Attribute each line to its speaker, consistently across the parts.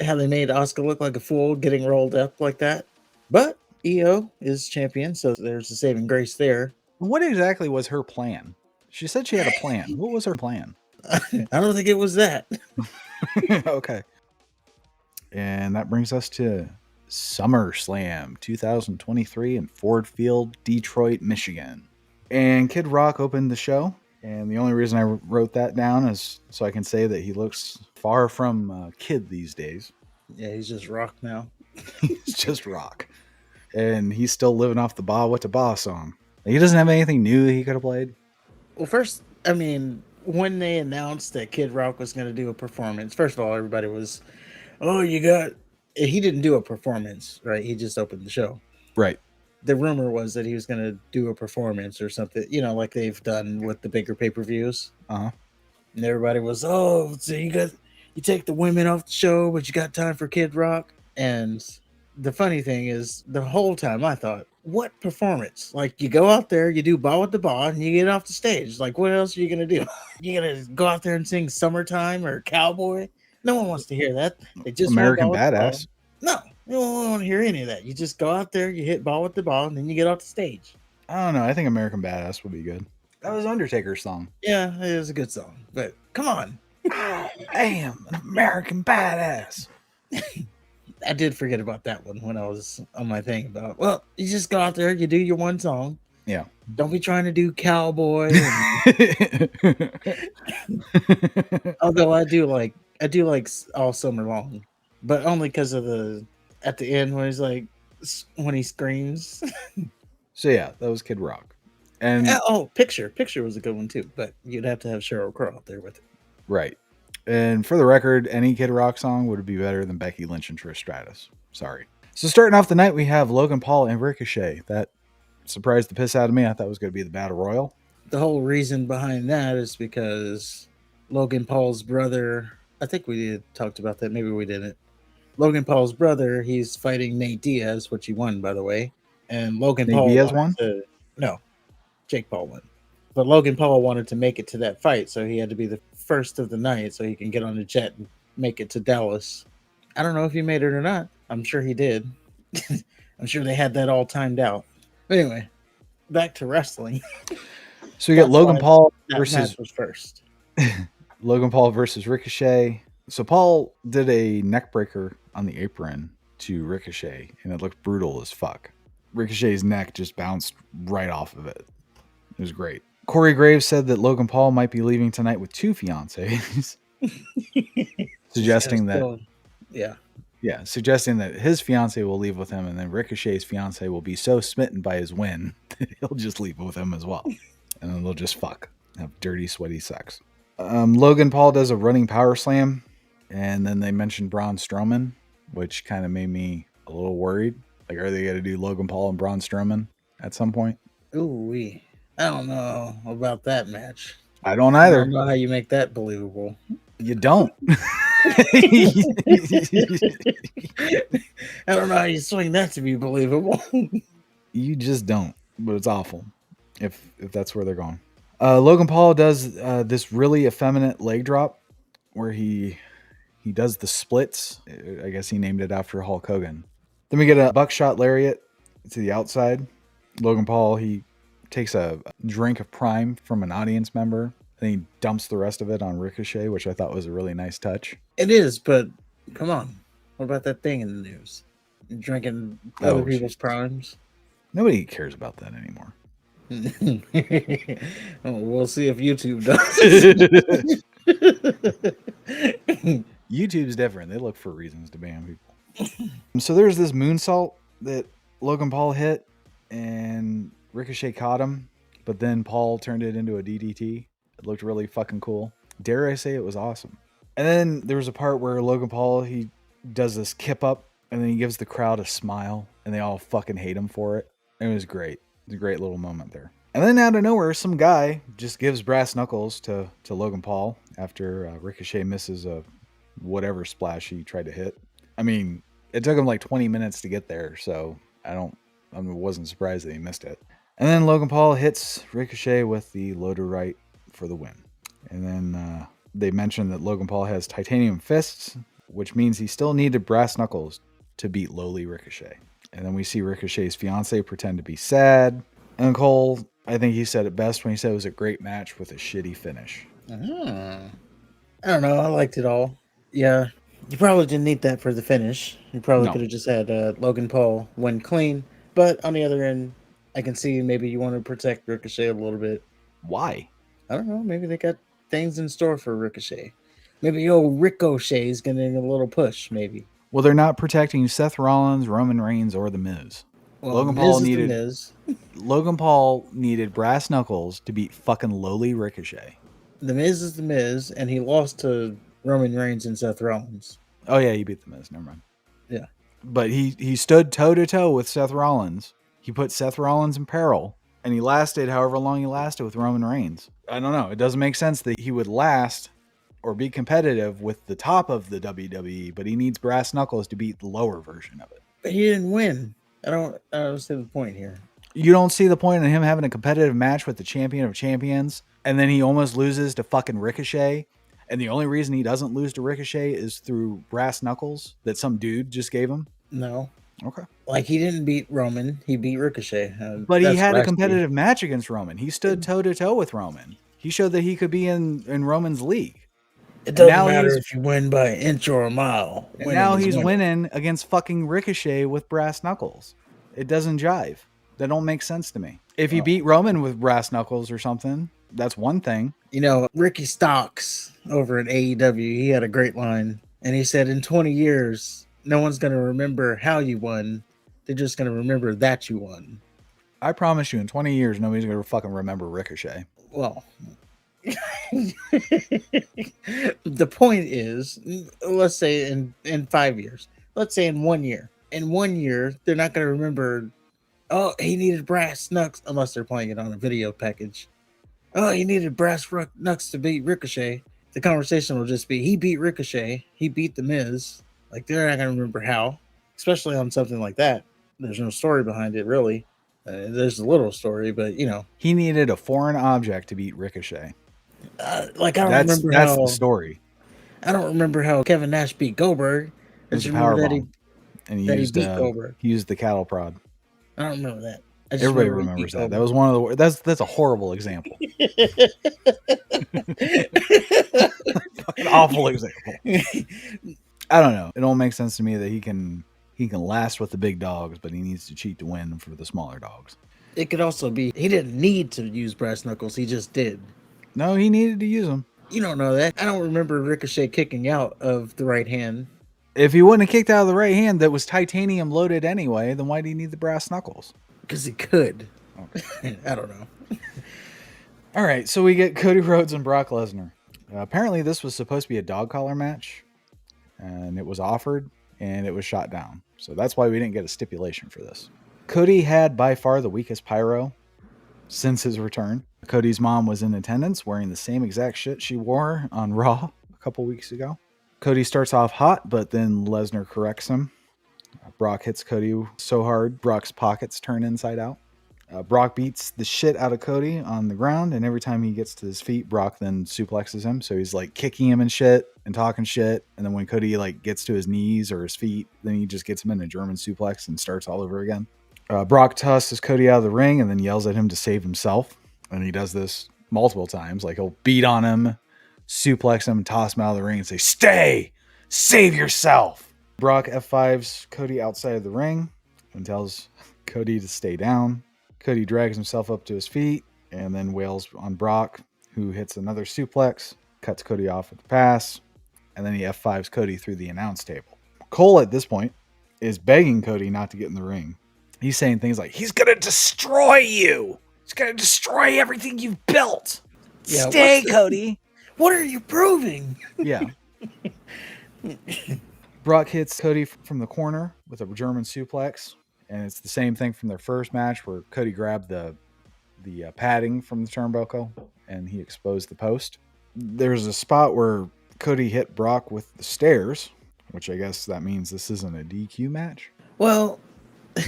Speaker 1: how they made Oscar look like a fool getting rolled up like that. But EO is champion, so there's a saving grace there.
Speaker 2: What exactly was her plan? She said she had a plan. What was her plan?
Speaker 1: I don't think it was that.
Speaker 2: Okay. And that brings us to SummerSlam 2023 in Ford Field, Detroit, Michigan. And Kid Rock opened the show. And the only reason I wrote that down is so I can say that he looks far from kid these days.
Speaker 1: Yeah, he's just Rock now.
Speaker 2: He's just Rock. And he's still living off the Ba What the Ba song. He doesn't have anything new he could have played.
Speaker 1: Well, first, I mean, when they announced that Kid Rock was going to do a performance, first of all, everybody was, oh, you got. He didn't do a performance, right? He just opened the show.
Speaker 2: Right.
Speaker 1: The rumor was that he was going to do a performance or something, like they've done with the bigger pay-per-views.
Speaker 2: Uh-huh.
Speaker 1: And everybody was, oh, so you take the women off the show, but you got time for Kid Rock. And the funny thing is, the whole time I thought, what performance? Like, you go out there, you do Ba with the Ba, and you get off the stage. Like, what else are you going to do? You going to go out there and sing Summertime or Cowboy? No one wants to hear that. They just
Speaker 2: American Badass.
Speaker 1: No, you don't want to hear any of that. You just go out there, you hit Ba with the Ba, and then you get off the stage.
Speaker 2: I don't know. I think American Badass would be good. That was Undertaker's song.
Speaker 1: Yeah, it was a good song. But come on.
Speaker 2: I am an American Badass.
Speaker 1: I did forget about that one when I was on my thing about, well, you just go out there, you do your one song.
Speaker 2: Yeah.
Speaker 1: Don't be trying to do Cowboy. Although I do like All Summer Long, but only because of at the end when he screams.
Speaker 2: So yeah, that was Kid Rock. And
Speaker 1: Picture was a good one too, but you'd have to have Sheryl Crow out there with it.
Speaker 2: Right. And for the record, any Kid Rock song would be better than Becky Lynch and Trish Stratus. Sorry. So starting off the night, we have Logan Paul and Ricochet. That surprised the piss out of me. I thought it was going to be the Battle Royal.
Speaker 1: The whole reason behind that is because Logan Paul's brother, I think we talked about that. Maybe we didn't. Logan Paul's brother, he's fighting Nate Diaz, which he won, by the way. And Logan Paul
Speaker 2: Diaz won?
Speaker 1: No, Jake Paul won. But Logan Paul wanted to make it to that fight, so he had to be the first of the night so he can get on a jet and make it to Dallas. I don't know if he made it or not. I'm sure he did. I'm sure they had that all timed out. But anyway, back to wrestling.
Speaker 2: So we got Logan Paul
Speaker 1: versus was first.
Speaker 2: Logan Paul versus Ricochet. So Paul did a neck breaker on the apron to Ricochet, and it looked brutal as fuck. Ricochet's neck just bounced right off of it. It was great. Corey Graves said that Logan Paul might be leaving tonight with 2 fiancées, suggesting that his fiancée will leave with him, and then Ricochet's fiancée will be so smitten by his win that he'll just leave with him as well, and then they'll just have dirty, sweaty sex. Logan Paul does a running power slam, and then they mentioned Braun Strowman, which kind of made me a little worried. Like, are they going to do Logan Paul and Braun Strowman at some point?
Speaker 1: Ooh, I don't know about that match.
Speaker 2: I don't either.
Speaker 1: I don't know how you make that believable.
Speaker 2: You don't.
Speaker 1: I don't know how you swing that to be believable.
Speaker 2: You just don't, but it's awful if that's where they're going. Logan Paul does this really effeminate leg drop where he does the splits. I guess he named it after Hulk Hogan. Then we get a buckshot lariat to the outside. Logan Paul, he takes a drink of Prime from an audience member, and he dumps the rest of it on Ricochet, which I thought was a really nice touch.
Speaker 1: It is, but come on. What about that thing in the news? Drinking other people's Primes?
Speaker 2: Nobody cares about that anymore.
Speaker 1: We'll see if YouTube does.
Speaker 2: YouTube's different. They look for reasons to ban people. So there's this moonsault that Logan Paul hit, and Ricochet caught him, but then Paul turned it into a DDT. It looked really fucking cool. Dare I say it was awesome. And then there was a part where Logan Paul, he does this kip up, and then he gives the crowd a smile, and they all fucking hate him for it. It was great. It was a great little moment there. And then out of nowhere, some guy just gives brass knuckles to Logan Paul after Ricochet misses a whatever splash he tried to hit. I mean, it took him like 20 minutes to get there, so I wasn't surprised that he missed it. And then Logan Paul hits Ricochet with the loader right for the win. And then they mentioned that Logan Paul has titanium fists, which means he still needed brass knuckles to beat lowly Ricochet. And then we see Ricochet's fiance pretend to be sad. And Cole, I think he said it best when he said it was a great match with a shitty finish.
Speaker 1: I don't know. I liked it all. Yeah. You probably didn't need that for the finish. You probably
Speaker 2: No.
Speaker 1: could have just had Logan Paul win clean. But on the other end, I can see maybe you want to protect Ricochet a little bit.
Speaker 2: Why?
Speaker 1: I don't know. Maybe they got things in store for Ricochet. Maybe old Ricochet's getting a little push, maybe.
Speaker 2: Well, they're not protecting Seth Rollins, Roman Reigns, or The Miz.
Speaker 1: Well,
Speaker 2: Logan
Speaker 1: Miz
Speaker 2: Paul
Speaker 1: is
Speaker 2: needed
Speaker 1: the Miz.
Speaker 2: Logan Paul needed brass knuckles to beat fucking lowly Ricochet.
Speaker 1: The Miz is the Miz, and he lost to Roman Reigns and Seth Rollins.
Speaker 2: Oh yeah, he beat The Miz. Never mind.
Speaker 1: Yeah.
Speaker 2: But he stood toe to toe with Seth Rollins. He put Seth Rollins in peril, and he lasted however long he lasted with Roman Reigns. I don't know. It doesn't make sense that he would last or be competitive with the top of the WWE, but he needs brass knuckles to beat the lower version of it.
Speaker 1: But he didn't win. I don't see the point here.
Speaker 2: You don't see the point in him having a competitive match with the champion of champions, and then he almost loses to fucking Ricochet. And the only reason he doesn't lose to Ricochet is through brass knuckles that some dude just gave him.
Speaker 1: No.
Speaker 2: Okay.
Speaker 1: Like, he didn't beat Roman. He beat Ricochet.
Speaker 2: But he had a competitive match against Roman. He stood toe to toe with Roman. He showed that he could be in Roman's league.
Speaker 1: It doesn't matter if you win by an inch or a mile.
Speaker 2: And now he's winning against fucking Ricochet with brass knuckles. It doesn't jive. That don't make sense to me. If he beat Roman with brass knuckles or something, that's one thing.
Speaker 1: You know, Ricky Starks over at AEW, he had a great line. And he said, in 20 years, no one's going to remember how you won. They're just going to remember that you won.
Speaker 2: I promise you, in 20 years, nobody's going to fucking remember Ricochet.
Speaker 1: Well, the point is, let's say in 5 years, let's say in 1 year. In 1 year, they're not going to remember, oh, he needed brass knucks, unless they're playing it on a video package. Oh, he needed brass knucks to beat Ricochet. The conversation will just be, he beat Ricochet. He beat The Miz. Like, they're not going to remember how, especially on something like that. There's no story behind it, really. There's a little story, but, you know.
Speaker 2: He needed a foreign object to beat Ricochet.
Speaker 1: I don't remember
Speaker 2: that's the story.
Speaker 1: I don't remember how Kevin Nash beat Goldberg.
Speaker 2: It was a power bomb. And he used the cattle prod.
Speaker 1: I don't remember that.
Speaker 2: Everybody remembers that. That was one of the. That's a horrible example. An awful example. I don't know. It don't make sense to me that he can last with the big dogs, but he needs to cheat to win for the smaller dogs.
Speaker 1: It could also be he didn't need to use brass knuckles. He just did.
Speaker 2: No, he needed to use them.
Speaker 1: You don't know that. I don't remember Ricochet kicking out of the right hand.
Speaker 2: If he wouldn't have kicked out of the right hand that was titanium loaded anyway, then why do you need the brass knuckles?
Speaker 1: Because he could. Okay. I don't know.
Speaker 2: All right, so we get Cody Rhodes and Brock Lesnar. Apparently, this was supposed to be a dog collar match, and it was offered, and it was shot down. So that's why we didn't get a stipulation for this. Cody had by far the weakest pyro since his return. Cody's mom was in attendance wearing the same exact shit she wore on Raw a couple weeks ago. Cody starts off hot, but then Lesnar corrects him. Brock hits Cody so hard, Brock's pockets turn inside out. Brock beats the shit out of Cody on the ground, and every time he gets to his feet, Brock then suplexes him. So he's like kicking him and shit and talking shit. And then when Cody like gets to his knees or his feet, then he just gets him in a German suplex and starts all over again. Brock tosses Cody out of the ring and then yells at him to save himself. And he does this multiple times. Like he'll beat on him, suplex him, toss him out of the ring and say, "Stay! Save yourself!" Brock F5s Cody outside of the ring and tells Cody to stay down. Cody drags himself up to his feet and then wails on Brock, who hits another suplex, cuts Cody off with the pass, and then he F5s Cody through the announce table. Cole, at this point, is begging Cody not to get in the ring. He's saying things like, "He's going to destroy you. He's going to destroy everything you've built. Yeah, stay, Cody.
Speaker 1: What are you proving?"
Speaker 2: Yeah. Brock hits Cody from the corner with a German suplex. And it's the same thing from their first match where Cody grabbed the padding from the turnbuckle and he exposed the post. There's a spot where Cody hit Brock with the stairs, which I guess that means this isn't a DQ match.
Speaker 1: Well,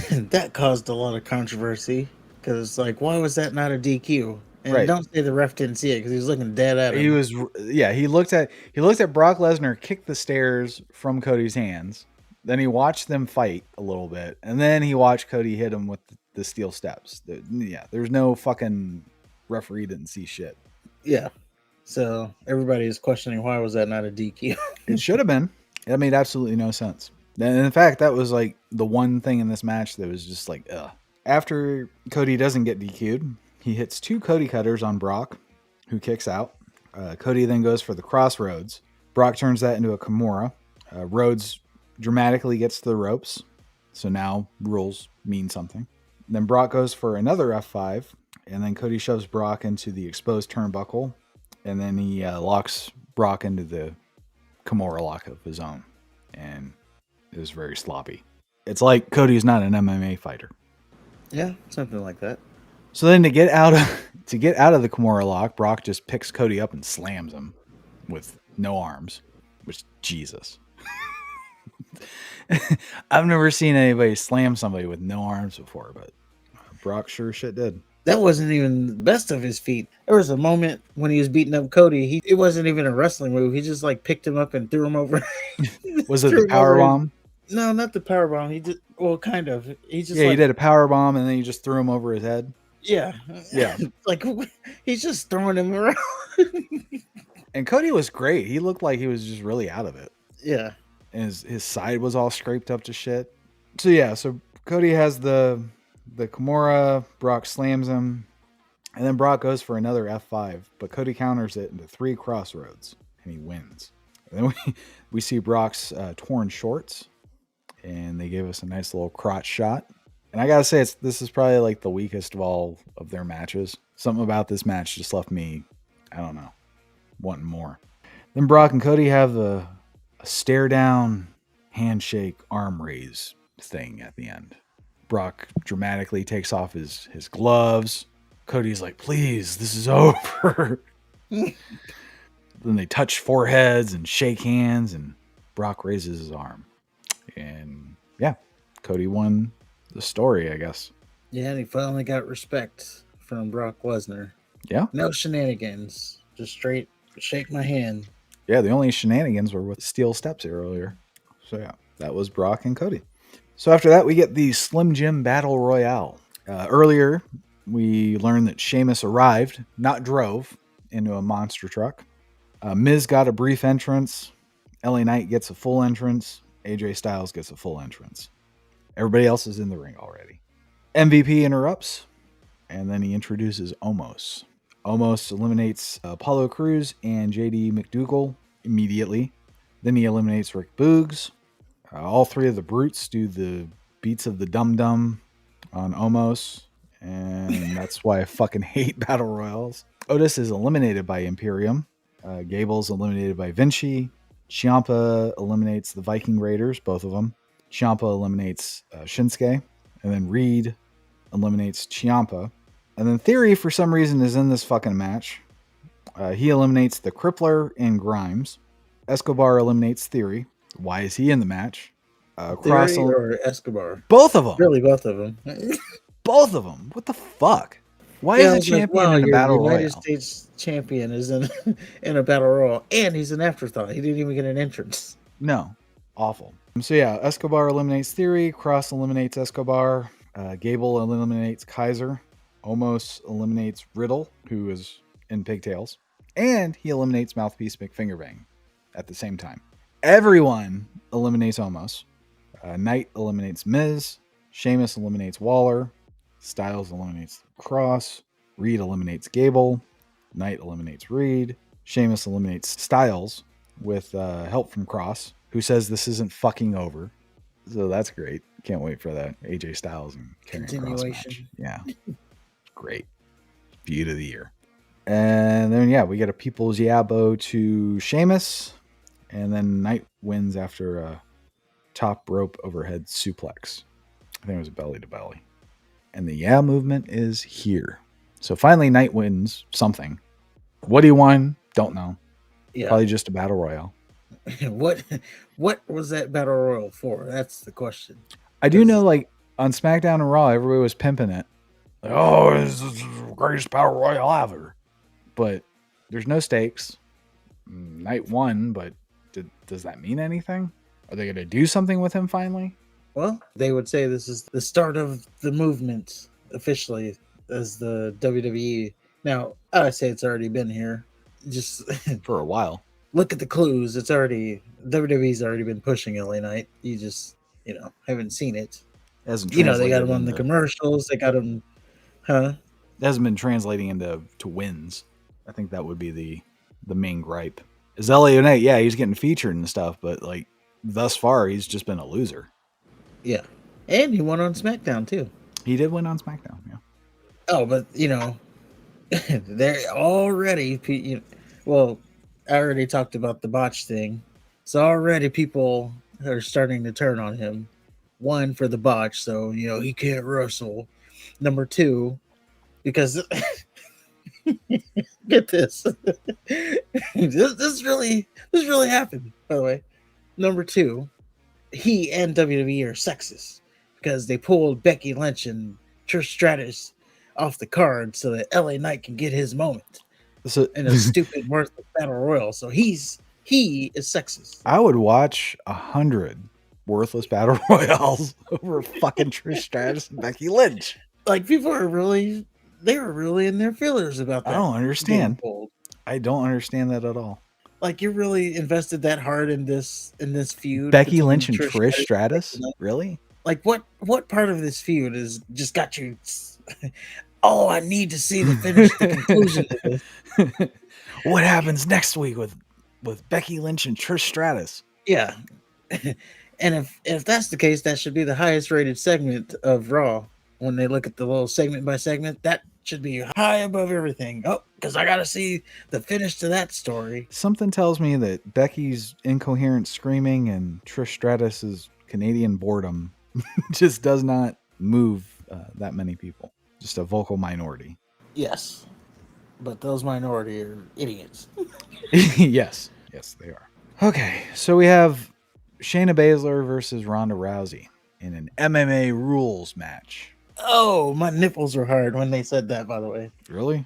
Speaker 1: that caused a lot of controversy because, like, why was that not a DQ? And
Speaker 2: Right.
Speaker 1: don't say the ref didn't see it because he was looking dead at him.
Speaker 2: He looked at Brock Lesnar kick the stairs from Cody's hands. Then he watched them fight a little bit, and then he watched Cody hit him with the steel steps. There's no fucking referee didn't see shit.
Speaker 1: Yeah. So everybody is questioning why was that not a DQ?
Speaker 2: It should have been. It made absolutely no sense. And in fact, that was like the one thing in this match that was just like, ugh. After Cody doesn't get DQ'd, he hits 2 Cody cutters on Brock, who kicks out. Cody then goes for the crossroads. Brock turns that into a Kimura. Rhodes dramatically gets to the ropes. So now rules mean something. Then Brock goes for another F5. And then Cody shoves Brock into the exposed turnbuckle. And then he locks Brock into the Kimura lock of his own. And it was very sloppy. It's like Cody's not an MMA fighter.
Speaker 1: Yeah, something like that.
Speaker 2: So then to get out of the Kimura lock, Brock just picks Cody up and slams him with no arms, which Jesus. I've never seen anybody slam somebody with no arms before, but Brock sure shit did.
Speaker 1: That wasn't even the best of his feat. There was a moment when he was beating up Cody. It wasn't even a wrestling move. He just like picked him up and threw him over.
Speaker 2: Was it the power bomb?
Speaker 1: No, not the power bomb. He did kind of. He just
Speaker 2: he did a power bomb and then he just threw him over his head.
Speaker 1: Yeah. Like he's just throwing him around.
Speaker 2: And Cody was great. He looked like he was just really out of it.
Speaker 1: Yeah.
Speaker 2: And his side was all scraped up to shit. So Cody has the Kimura, Brock slams him, and then Brock goes for another F5, but Cody counters it into 3 crossroads, and he wins. And then we see Brock's torn shorts, and they gave us a nice little crotch shot. And I gotta say, this is probably like the weakest of all of their matches. Something about this match just left me, I don't know, wanting more. Then Brock and Cody have a stare down, handshake, arm raise thing at the end. Brock dramatically takes off his gloves. Cody's like, please, this is over. Then they touch foreheads and shake hands, and Brock raises his arm. And yeah, Cody won the story, I guess.
Speaker 1: Yeah, and he finally got respect from Brock Lesnar.
Speaker 2: Yeah.
Speaker 1: No shenanigans. Just straight shake my hand.
Speaker 2: Yeah, the only shenanigans were with steel steps earlier. So yeah, that was Brock and Cody. So after that, we get the Slim Jim Battle Royale. Earlier, we learned that Sheamus arrived, not drove, into a monster truck. Miz got a brief entrance. LA Knight gets a full entrance. AJ Styles gets a full entrance. Everybody else is in the ring already. MVP interrupts, and then he introduces Omos. Omos eliminates Apollo Crews and JD McDougal immediately. Then he eliminates Rick Boogs. All 3 of the brutes do the beats of the Dum Dum on Omos. And that's why I fucking hate Battle Royals. Otis is eliminated by Imperium. Gable's eliminated by Vinci. Ciampa eliminates the Viking Raiders, both of them. Ciampa eliminates Shinsuke. And then Reed eliminates Ciampa. And then Theory, for some reason, is in this fucking match. He eliminates the Crippler and Grimes. Escobar eliminates Theory. Why is he in the match?
Speaker 1: Theory or Escobar?
Speaker 2: Both of them.
Speaker 1: Really, both of them.
Speaker 2: Both of them. What the fuck? Why is a champion in a battle royal?
Speaker 1: United States champion is in a battle royal, and he's an afterthought. He didn't even get an entrance.
Speaker 2: No, awful. So yeah, Escobar eliminates Theory. Cross eliminates Escobar. Gable eliminates Kaiser. Omos eliminates Riddle, who is in pigtails, and he eliminates Mouthpiece McFingerbang at the same time. Everyone eliminates Omos. Knight eliminates Miz. Sheamus eliminates Waller. Styles eliminates Cross. Reed eliminates Gable. Knight eliminates Reed. Sheamus eliminates Styles with help from Cross, who says this isn't fucking over. So that's great. Can't wait for that AJ Styles and Karrion Kross match. Yeah. Great. Feud of the year. And then, yeah, we get a People's Yabo to Sheamus. And then Knight wins after a top rope overhead suplex. I think it was a belly to belly. And the yeah movement is here. So finally, Knight wins something. What he won, don't know. Yeah. Probably just a battle royale.
Speaker 1: What was that battle royal for? That's the question.
Speaker 2: I do know, like, on SmackDown and Raw, everybody was pimping it. Like, oh, greatest battle royal ever. But there's no stakes. Night 1, but does that mean anything? Are they going to do something with him finally?
Speaker 1: Well, they would say this is the start of the movement officially as the WWE. Now, I say it's already been here. Just
Speaker 2: For a while.
Speaker 1: Look at the clues. It's already WWE's already been pushing LA Knight. You just haven't seen it.
Speaker 2: Hasn't
Speaker 1: They got
Speaker 2: translated
Speaker 1: him on the
Speaker 2: into,
Speaker 1: commercials. They got him, huh?
Speaker 2: It hasn't been translating into wins. I think that would be the main gripe. Is LA Knight, yeah, he's getting featured and stuff, but like thus far he's just been a loser.
Speaker 1: Yeah. And he won on SmackDown too.
Speaker 2: He did win on SmackDown, yeah.
Speaker 1: Oh, but they're already well, I already talked about the botch thing. So already people are starting to turn on him. 1, for the botch, so he can't wrestle. Number 2, because get this. this really happened, by the way. Number 2, he and WWE are sexist because they pulled Becky Lynch and Trish Stratus off the card so that LA Knight can get his moment in a stupid worthless battle royal. So he is sexist.
Speaker 2: I would watch 100 worthless battle royals over fucking Trish Stratus and Becky Lynch.
Speaker 1: Like, people are really in their feelers about that.
Speaker 2: I don't understand. I don't understand that at all.
Speaker 1: Like, you're really invested that hard in this feud.
Speaker 2: Becky Lynch and Trish Stratus? Really?
Speaker 1: Like, what part of this feud is just got you? Oh, I need to see the conclusion of this.
Speaker 2: What happens next week with Becky Lynch and Trish Stratus?
Speaker 1: Yeah. And if that's the case, that should be the highest rated segment of Raw. When they look at the little segment by segment, that should be high above everything. Oh, because I got to see the finish to that story.
Speaker 2: Something tells me that Becky's incoherent screaming and Trish Stratus's Canadian boredom just does not move that many people. Just a vocal minority.
Speaker 1: Yes. But those minority are idiots.
Speaker 2: Yes, they are. Okay, so we have Shayna Baszler versus Ronda Rousey in an MMA rules match.
Speaker 1: Oh, my nipples were hard when they said that, by the way.
Speaker 2: Really?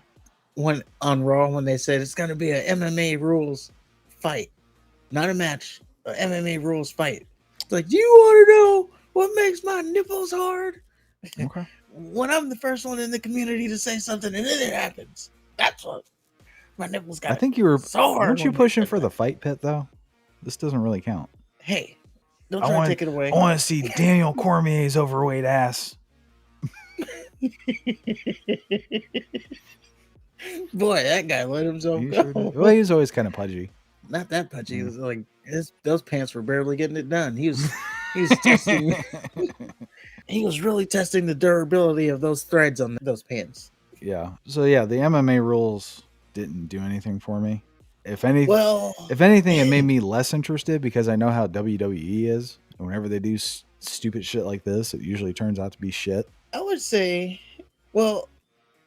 Speaker 1: When on Raw, when they said it's going to be an MMA rules fight. Not a match, an MMA rules fight. It's like, do you want to know what makes my nipples hard?
Speaker 2: Okay.
Speaker 1: When I'm the first one in the community to say something and then it happens. That's what my nipples got.
Speaker 2: I think you were
Speaker 1: so hard.
Speaker 2: Weren't you pushing for the fight pit, though? This doesn't really count.
Speaker 1: Hey, don't try to take it away.
Speaker 2: I want to see Daniel Cormier's overweight ass.
Speaker 1: Boy, that guy let himself go.
Speaker 2: Sure did. Well, he was always kind of pudgy.
Speaker 1: Not that pudgy. It was like those pants were barely getting it done. He was testing. He was really testing the durability of those threads on those pants.
Speaker 2: Yeah. So yeah, the MMA rules didn't do anything for me. If anything, it made me less interested because I know how WWE is. And whenever they do stupid shit like this, it usually turns out to be shit.
Speaker 1: I would say, well,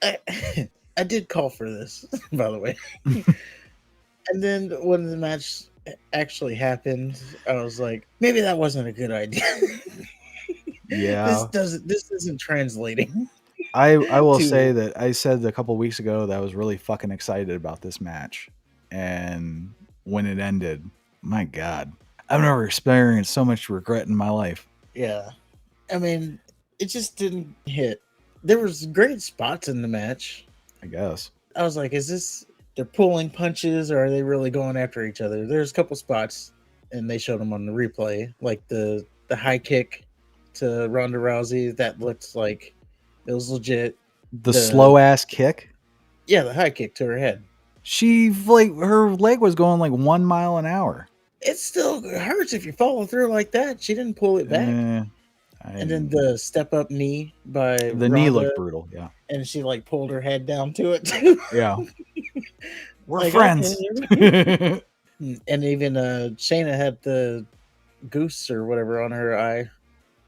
Speaker 1: I did call for this, by the way. And then when the match actually happened, I was like, maybe that wasn't a good idea.
Speaker 2: Yeah.
Speaker 1: This isn't translating.
Speaker 2: I will say that I said a couple weeks ago that I was really fucking excited about this match. And when it ended, my God, I've never experienced so much regret in my life.
Speaker 1: Yeah. I mean, it just didn't hit. There was great spots in the match.
Speaker 2: I guess.
Speaker 1: I was like, is this, they're pulling punches or are they really going after each other? There's a couple spots and they showed them on the replay, like the high kick to Ronda Rousey. That looked like it was legit.
Speaker 2: The slow ass kick?
Speaker 1: Yeah, the high kick to her head.
Speaker 2: Her leg was going like 1 mile an hour.
Speaker 1: It still hurts if you follow through like that. She didn't pull it back. And then the step up knee by
Speaker 2: the
Speaker 1: Ronda,
Speaker 2: knee looked brutal, yeah.
Speaker 1: And she like pulled her head down to it too.
Speaker 2: Yeah. We're
Speaker 1: like,
Speaker 2: friends.
Speaker 1: And even Shayna had the goose or whatever on her eye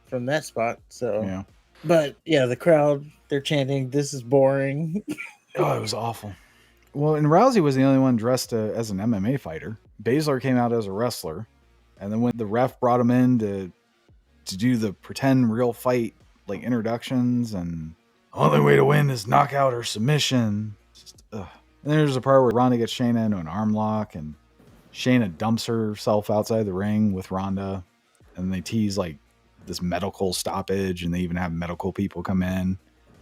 Speaker 1: from that spot. So
Speaker 2: yeah.
Speaker 1: But yeah, the crowd, they're chanting, "This is boring."
Speaker 2: Oh, it was awful. Well, and Rousey was the only one dressed as an MMA fighter. Baszler came out as a wrestler. And then when the ref brought him in to do the pretend real fight, like introductions and Only way to win is knockout or submission. Just, ugh. And then there's a part where Ronda gets Shayna into an arm lock, and Shayna dumps herself outside the ring with Ronda, and they tease like this medical stoppage, and they even have medical people come in.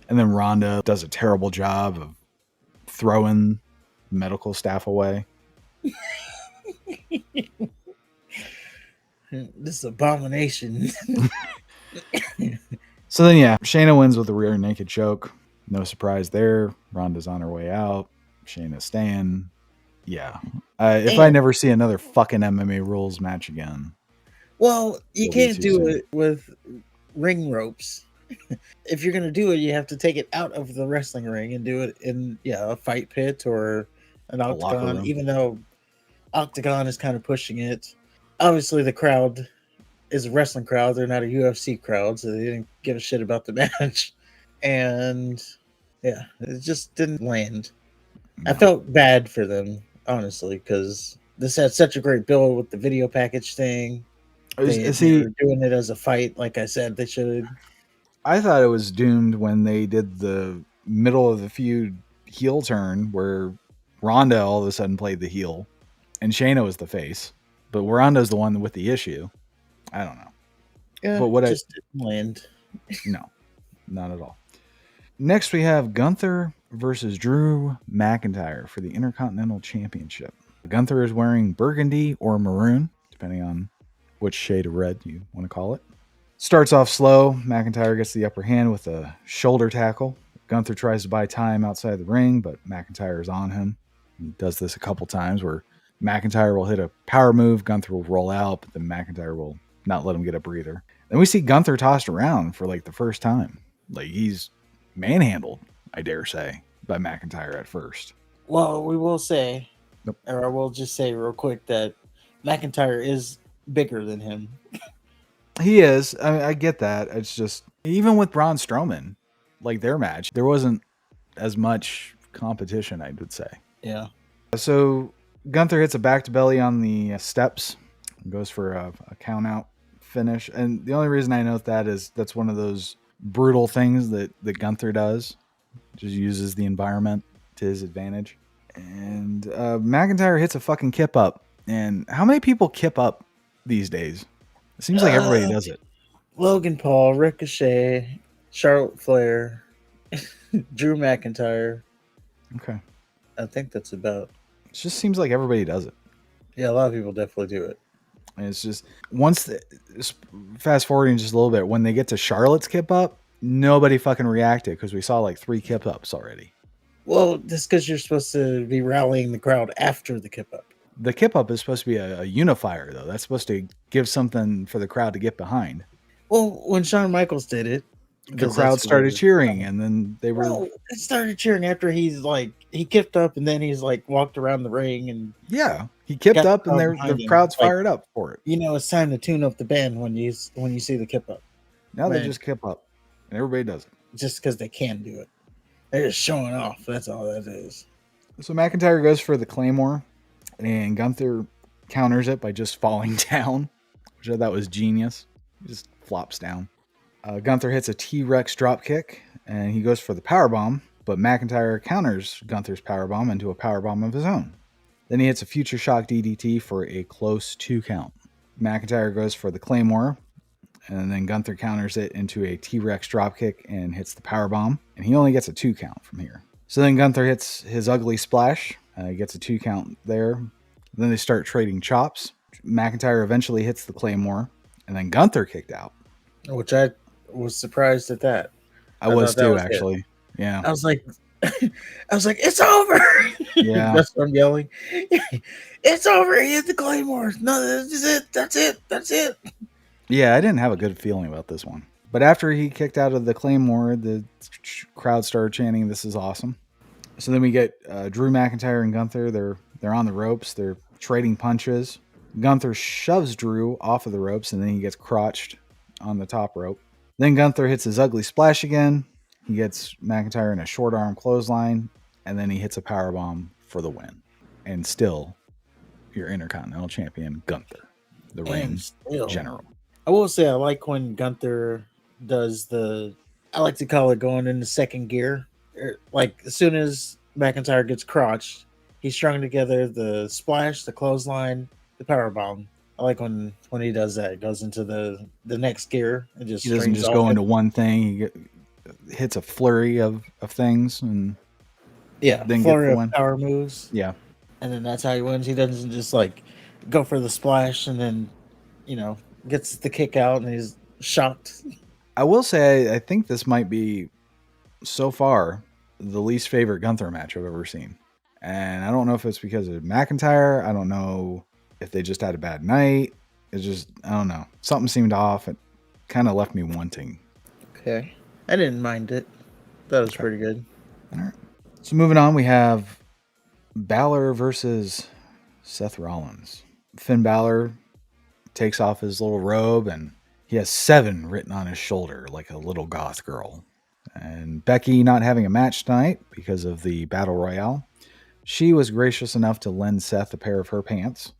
Speaker 2: And then Ronda does a terrible job of throwing medical staff away.
Speaker 1: This abomination.
Speaker 2: So then, yeah, Shayna wins with a rear naked choke. No surprise there. Ronda's on her way out. Shayna's staying. Yeah. If I never see another fucking MMA rules match again.
Speaker 1: Well, you
Speaker 2: It'll be
Speaker 1: can't
Speaker 2: too
Speaker 1: do
Speaker 2: soon.
Speaker 1: it with ring ropes. If you're gonna do it, you have to take it out of the wrestling ring and do it in a fight pit or an
Speaker 2: A locker
Speaker 1: octagon.
Speaker 2: room.
Speaker 1: Even though octagon is kind of pushing it, obviously the crowd is a wrestling crowd. They're not a UFC crowd, so they didn't give a shit about the match. And yeah, it just didn't land. I
Speaker 2: No.
Speaker 1: felt bad for them, honestly, because this had such a great build with the video package thing. They
Speaker 2: See,
Speaker 1: were doing it as a fight, like I said they should.
Speaker 2: I thought it was doomed when they did the middle of the feud heel turn where Ronda all of a sudden played the heel and Shayna was the face. But Ronda's the one with the issue. I don't know.
Speaker 1: Yeah,
Speaker 2: But what
Speaker 1: just didn't land.
Speaker 2: No, not at all. Next, we have Gunther versus Drew McIntyre for the Intercontinental Championship. Gunther is wearing burgundy or maroon, depending on which shade of red you want to call it. Starts off slow. McIntyre gets the upper hand with a shoulder tackle. Gunther tries to buy time outside the ring, but McIntyre is on him. He does this a couple times where McIntyre will hit a power move, Gunther will roll out, but then McIntyre will not let him get a breather. Then we see Gunther tossed around for like the first time. Like he's manhandled, I dare say, by McIntyre at first.
Speaker 1: Well, we will say,
Speaker 2: Nope.
Speaker 1: or I will just say real quick that McIntyre is bigger than him.
Speaker 2: He is. I mean, I get that. It's just, even with Braun Strowman, like their match, there wasn't as much competition, I would say.
Speaker 1: Yeah.
Speaker 2: So Gunther hits a back to belly on the steps, goes for a count out finish. And the only reason I note that is that's one of those brutal things that Gunther does. Just uses the environment to his advantage. And McIntyre hits a fucking kip up. And how many people kip up these days? It seems like everybody does it.
Speaker 1: Logan Paul, Ricochet, Charlotte Flair, Drew McIntyre.
Speaker 2: Okay.
Speaker 1: I think that's about.
Speaker 2: It just seems like everybody does it.
Speaker 1: Yeah, a lot of people definitely do it.
Speaker 2: And it's just, fast forwarding just a little bit, when they get to Charlotte's kip up, nobody fucking reacted because we saw like 3 kip ups already.
Speaker 1: Well, that's because you're supposed to be rallying the crowd after the kip up.
Speaker 2: The kip up is supposed to be a unifier, though. That's supposed to give something for the crowd to get behind.
Speaker 1: Well, when Shawn Michaels did it,
Speaker 2: The crowd started cheering, and then they were.
Speaker 1: Well, it started cheering after he kipped up, and then he's like walked around the ring, and
Speaker 2: Yeah, he kipped
Speaker 1: got
Speaker 2: up, and
Speaker 1: the crowd
Speaker 2: the
Speaker 1: behind
Speaker 2: crowd's
Speaker 1: him.
Speaker 2: fired up for it.
Speaker 1: You know, it's time to tune up the band when you see the kip up.
Speaker 2: Now they
Speaker 1: Man.
Speaker 2: just kip up, and everybody does it.
Speaker 1: Just because they can do it, they're just showing off. That's all that is.
Speaker 2: So McIntyre goes for the Claymore, and Gunther counters it by just falling down, which I thought was genius. He just flops down. Gunther hits a T-Rex dropkick, and he goes for the powerbomb, but McIntyre counters Gunther's powerbomb into a powerbomb of his own. Then he hits a Future Shock DDT for a close 2 count. McIntyre goes for the Claymore, and then Gunther counters it into a T-Rex dropkick and hits the powerbomb, and he only gets a 2 count from here. So then Gunther hits his ugly splash, gets a 2 count there. Then they start trading chops. McIntyre eventually hits the Claymore, and then Gunther kicked out.
Speaker 1: Which I was surprised at that.
Speaker 2: I was too,
Speaker 1: was
Speaker 2: actually.
Speaker 1: It.
Speaker 2: Yeah.
Speaker 1: I was like, it's over.
Speaker 2: Yeah.
Speaker 1: That's what I'm yelling. It's over. He hit the Claymore. No, that's it. That's it. That's it.
Speaker 2: Yeah, I didn't have a good feeling about this one. But after he kicked out of the Claymore, the crowd started chanting, "This is awesome." So then we get Drew McIntyre and Gunther. They're on the ropes. They're trading punches. Gunther shoves Drew off of the ropes, and then he gets crotched on the top rope. Then Gunther hits his ugly splash again. He gets McIntyre in a short arm clothesline, and then he hits a powerbomb for the win. And still, your Intercontinental Champion, Gunther, the reign general.
Speaker 1: I will say I like when Gunther does the I like to call it going into second gear. Like as soon as McIntyre gets crotched, he's strung together the splash, the clothesline, the power bomb. I like when he does that. It goes into the next gear and just
Speaker 2: He doesn't
Speaker 1: strings
Speaker 2: just
Speaker 1: all.
Speaker 2: go into one thing. Hits a flurry of things and
Speaker 1: Yeah,
Speaker 2: then gets
Speaker 1: flurry
Speaker 2: the
Speaker 1: of
Speaker 2: win.
Speaker 1: power moves,
Speaker 2: Yeah.
Speaker 1: and then that's how he wins. He doesn't just like go for the splash and then gets the kick out and he's shocked.
Speaker 2: I will say, I think this might be so far the least favorite Gunther match I've ever seen. And I don't know if it's because of McIntyre. I don't know if they just had a bad night. It's just, I don't know. Something seemed off. It kind of left me wanting.
Speaker 1: Okay, I didn't mind it. That was
Speaker 2: Okay.
Speaker 1: pretty good.
Speaker 2: All right. So moving on, we have Balor versus Seth Rollins. Finn Balor takes off his little robe and he has 7 written on his shoulder like a little goth girl. And Becky not having a match tonight because of the Battle Royale. She was gracious enough to lend Seth a pair of her pants.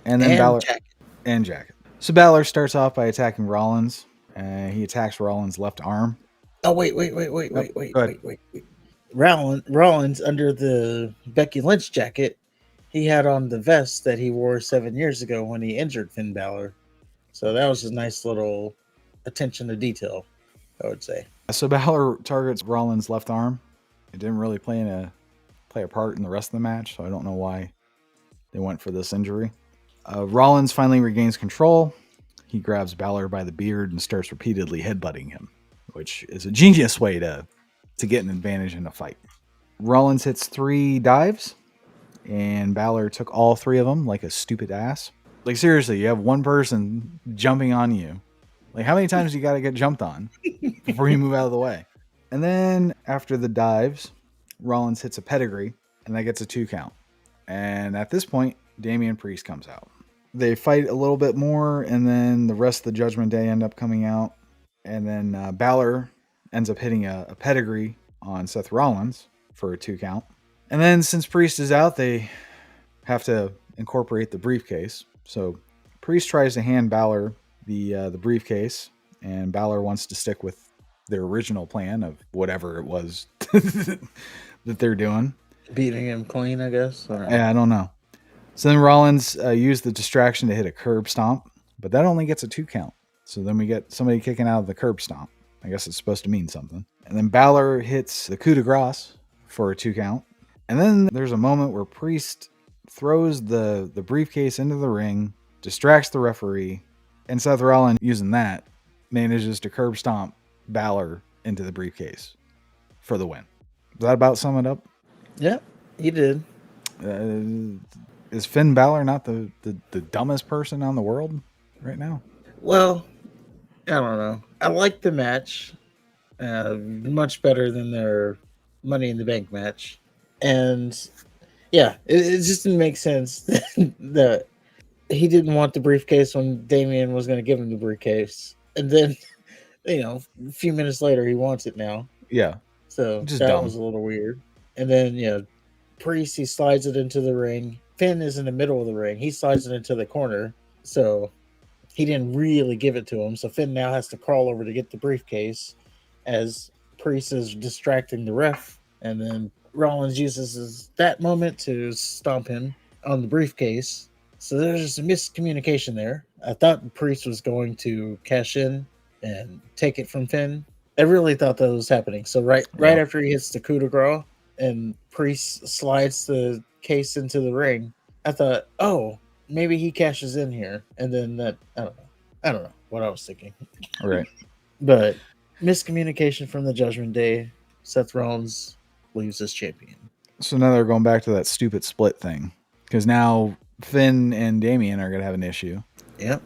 Speaker 2: And then
Speaker 1: And
Speaker 2: Balor
Speaker 1: Jack.
Speaker 2: and jacket. So Balor starts off by attacking Rollins. He attacks Rollins' left arm.
Speaker 1: Oh wait,
Speaker 2: Yep. Go ahead.
Speaker 1: wait. Rollins under the Becky Lynch jacket, he had on the vest that he wore 7 years ago when he injured Finn Balor. So that was a nice little attention to detail, I would say.
Speaker 2: So Balor targets Rollins' left arm. It didn't really play a part in the rest of the match, so I don't know why they went for this injury. Rollins finally regains control. He grabs Balor by the beard and starts repeatedly headbutting him, which is a genius way to get an advantage in a fight. Rollins hits 3 dives, and Balor took all 3 of them like a stupid ass. Like, seriously, you have one person jumping on you. Like, how many times do you got to get jumped on before you move out of the way? And then after the dives, Rollins hits a pedigree, and that gets a 2 count. And at this point, Damian Priest comes out. They fight a little bit more, and then the rest of the Judgment Day end up coming out. And then Balor ends up hitting a pedigree on Seth Rollins for a 2 count. And then since Priest is out, they have to incorporate the briefcase. So Priest tries to hand Balor the briefcase, and Balor wants to stick with their original plan of whatever it was that they're doing.
Speaker 1: Beating him clean, I guess.
Speaker 2: I don't know. So then Rollins used the distraction to hit a curb stomp, but that only gets a 2 count. So then we get somebody kicking out of the curb stomp. I guess it's supposed to mean something. And then Balor hits the coup de grace for a 2 count. And then there's a moment where Priest throws the briefcase into the ring, distracts the referee, and Seth Rollins, using that, manages to curb stomp Balor into the briefcase for the win. Does that about sum it up?
Speaker 1: Yeah, he did.
Speaker 2: Is Finn Balor not the dumbest person on the world right now?
Speaker 1: Well, I don't know. I like the match much better than their Money in the Bank match. And yeah, it just didn't make sense that he didn't want the briefcase when Damien was going to give him the briefcase. And then, a few minutes later, he wants it now.
Speaker 2: Yeah.
Speaker 1: So
Speaker 2: Just
Speaker 1: that
Speaker 2: dumb.
Speaker 1: was a little weird. And then, Priest, he slides it into the ring. Finn is in the middle of the ring. He slides it into the corner. So he didn't really give it to him. So Finn now has to crawl over to get the briefcase as Priest is distracting the ref. And then Rollins uses that moment to stomp him on the briefcase. So there's just a miscommunication there. I thought Priest was going to cash in and take it from Finn. I really thought that was happening. So right after he hits the coup de grace and Priest slides the case into the ring, I thought, oh, maybe he cashes in here. And then that, I don't know what I was thinking.
Speaker 2: All right.
Speaker 1: But miscommunication from the Judgment Day. Seth Rollins leaves as champion.
Speaker 2: So now they're going back to that stupid split thing. Because now Finn and Damian are going to have an issue.
Speaker 1: Yep.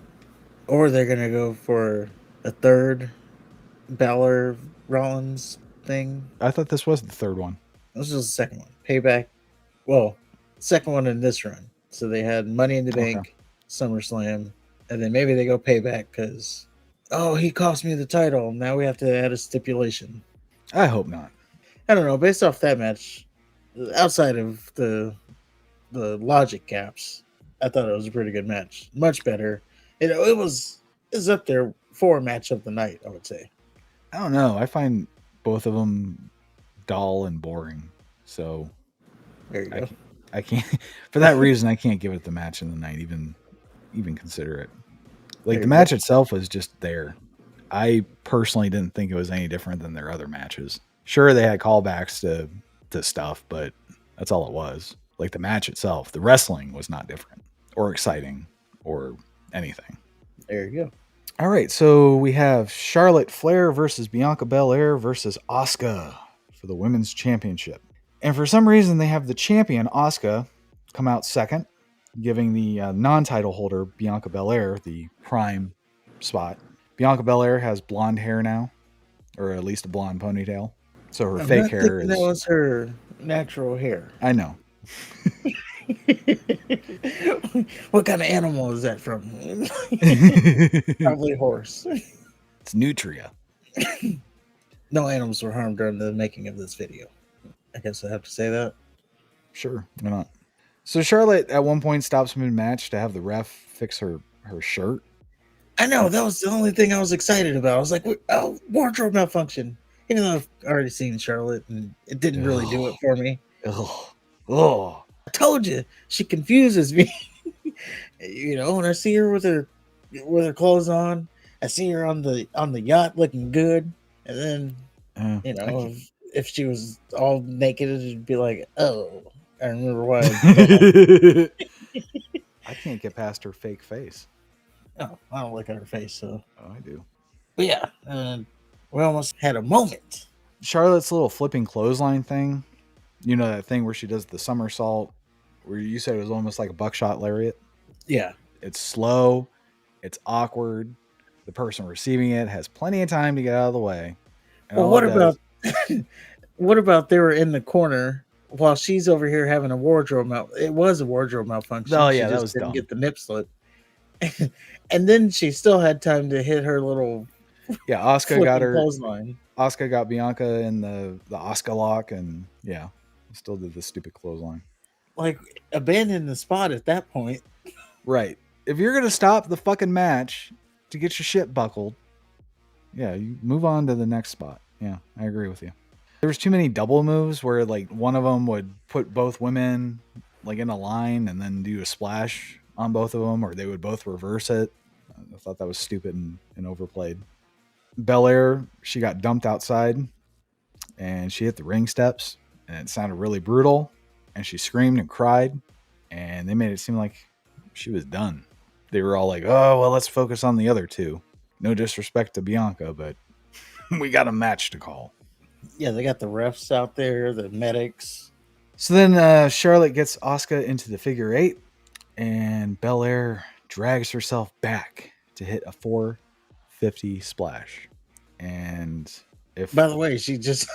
Speaker 1: Or they're going to go for a third Balor Rollins thing.
Speaker 2: I thought this was the third one.
Speaker 1: This was the second one. Payback. Well, second one in this run. So they had Money in the Bank, SummerSlam, and then maybe they go Payback because, he cost me the title. Now we have to add a stipulation.
Speaker 2: I hope not.
Speaker 1: I don't know. Based off that match, outside of the logic gaps, I thought it was a pretty good match. Much better. It was up there for match of the night, I would say.
Speaker 2: I don't know. I find both of them dull and boring. So
Speaker 1: There you
Speaker 2: I
Speaker 1: go.
Speaker 2: can't, I can't for that reason I can't give it the match of the night, even consider it. Like
Speaker 1: There
Speaker 2: the
Speaker 1: you go.
Speaker 2: match itself was just there. I personally didn't think it was any different than their other matches. Sure, they had callbacks to stuff, but that's all it was. Like the match itself, the wrestling was not different or exciting or anything.
Speaker 1: There you go.
Speaker 2: All right, so we have Charlotte Flair versus Bianca Belair versus Asuka for the women's championship. And for some reason, they have the champion, Asuka, come out second, giving the non-title holder, Bianca Belair, the prime spot. Bianca Belair has blonde hair now, or at least a blonde ponytail. So her
Speaker 1: I'm
Speaker 2: fake
Speaker 1: not
Speaker 2: hair
Speaker 1: thinking that
Speaker 2: is,
Speaker 1: was her natural hair.
Speaker 2: I know,
Speaker 1: What kind of animal is that from?
Speaker 2: it's
Speaker 1: Probably a horse.
Speaker 2: Nutria.
Speaker 1: No animals were harmed during the making of this video. I guess I have to say that.
Speaker 2: Sure, why not? So Charlotte at one point stops mid-match to have the ref fix her shirt.
Speaker 1: I know that was the only thing I was excited about. I was like, "Oh, wardrobe malfunction." Even though I've already seen Charlotte, and it didn't really do it
Speaker 2: Ugh,
Speaker 1: for me.
Speaker 2: ugh, ugh.
Speaker 1: I told you she confuses me. When I see her with her clothes on, I see her on the yacht looking good, and then
Speaker 2: I can't.
Speaker 1: if she was all naked, it'd be like, oh, I remember why I don't.
Speaker 2: I can't get past her fake face.
Speaker 1: No, I don't look at her face. So,
Speaker 2: Oh, I do.
Speaker 1: but yeah, we almost had a moment.
Speaker 2: Charlotte's little flipping clothesline thing. You know that thing where she does the somersault, where you said it was almost like a buckshot lariat.
Speaker 1: Yeah.
Speaker 2: It's slow. It's awkward. The person receiving it has plenty of time to get out of the way. And
Speaker 1: Well,
Speaker 2: all it
Speaker 1: what
Speaker 2: does,
Speaker 1: about what about they were in the corner while she's over here having a wardrobe it was a wardrobe malfunction.
Speaker 2: oh
Speaker 1: She
Speaker 2: yeah, that
Speaker 1: just
Speaker 2: was
Speaker 1: didn't
Speaker 2: dumb.
Speaker 1: get the nip slip. And then she still had time to hit her little
Speaker 2: Yeah, Asuka got
Speaker 1: flipping
Speaker 2: her.
Speaker 1: clothesline.
Speaker 2: Asuka got Bianca in the Asuka lock, and yeah, still did the stupid clothesline.
Speaker 1: Like abandon the spot at that point.
Speaker 2: Right. If you're gonna stop the fucking match to get your shit buckled, yeah, you move on to the next spot. Yeah, I agree with you. There was too many double moves where like one of them would put both women like in a line and then do a splash on both of them, or they would both reverse it. I thought that was stupid and overplayed. Belair, she got dumped outside and she hit the ring steps and it sounded really brutal and she screamed and cried and they made it seem like she was done. They were all like, oh, well, let's focus on the other two. No disrespect to Bianca, but we got a match to call.
Speaker 1: Yeah, they got the refs out there, the medics.
Speaker 2: So then Charlotte gets Asuka into the figure eight, and Belair drags herself back to hit a 450 splash. And if
Speaker 1: By the way, she just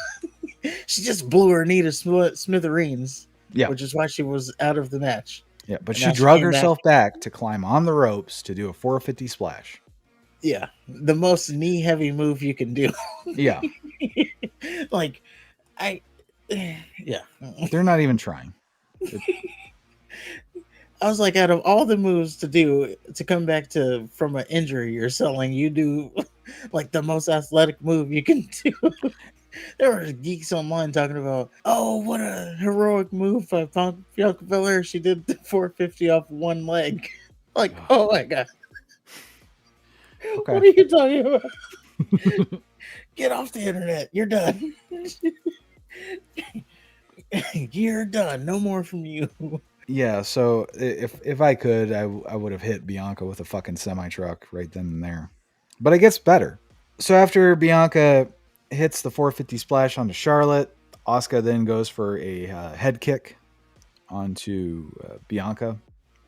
Speaker 1: she just blew her knee to smithereens,
Speaker 2: yeah,
Speaker 1: which is why she was out of the match.
Speaker 2: yeah, but
Speaker 1: And
Speaker 2: she
Speaker 1: now she
Speaker 2: drug
Speaker 1: came back.
Speaker 2: herself back to climb on the ropes to do a 450 splash.
Speaker 1: Yeah, the most knee heavy move you can do.
Speaker 2: Yeah,
Speaker 1: Like, I, yeah.
Speaker 2: they're not even trying.
Speaker 1: I was like, out of all the moves to do to come back to from an injury you're selling, you do like the most athletic move you can do. There were geeks online talking about, oh, what a heroic move by Bianca Belair. She did the 450 off one leg. Like, oh my god, what are
Speaker 2: Okay.
Speaker 1: you talking about? Get off the internet. You're done. You're done. No more from you.
Speaker 2: Yeah, so if I could, I would have hit Bianca with a fucking semi truck right then and there. But it gets better. So after Bianca hits the 450 splash onto Charlotte, Asuka then goes for a head kick onto Bianca.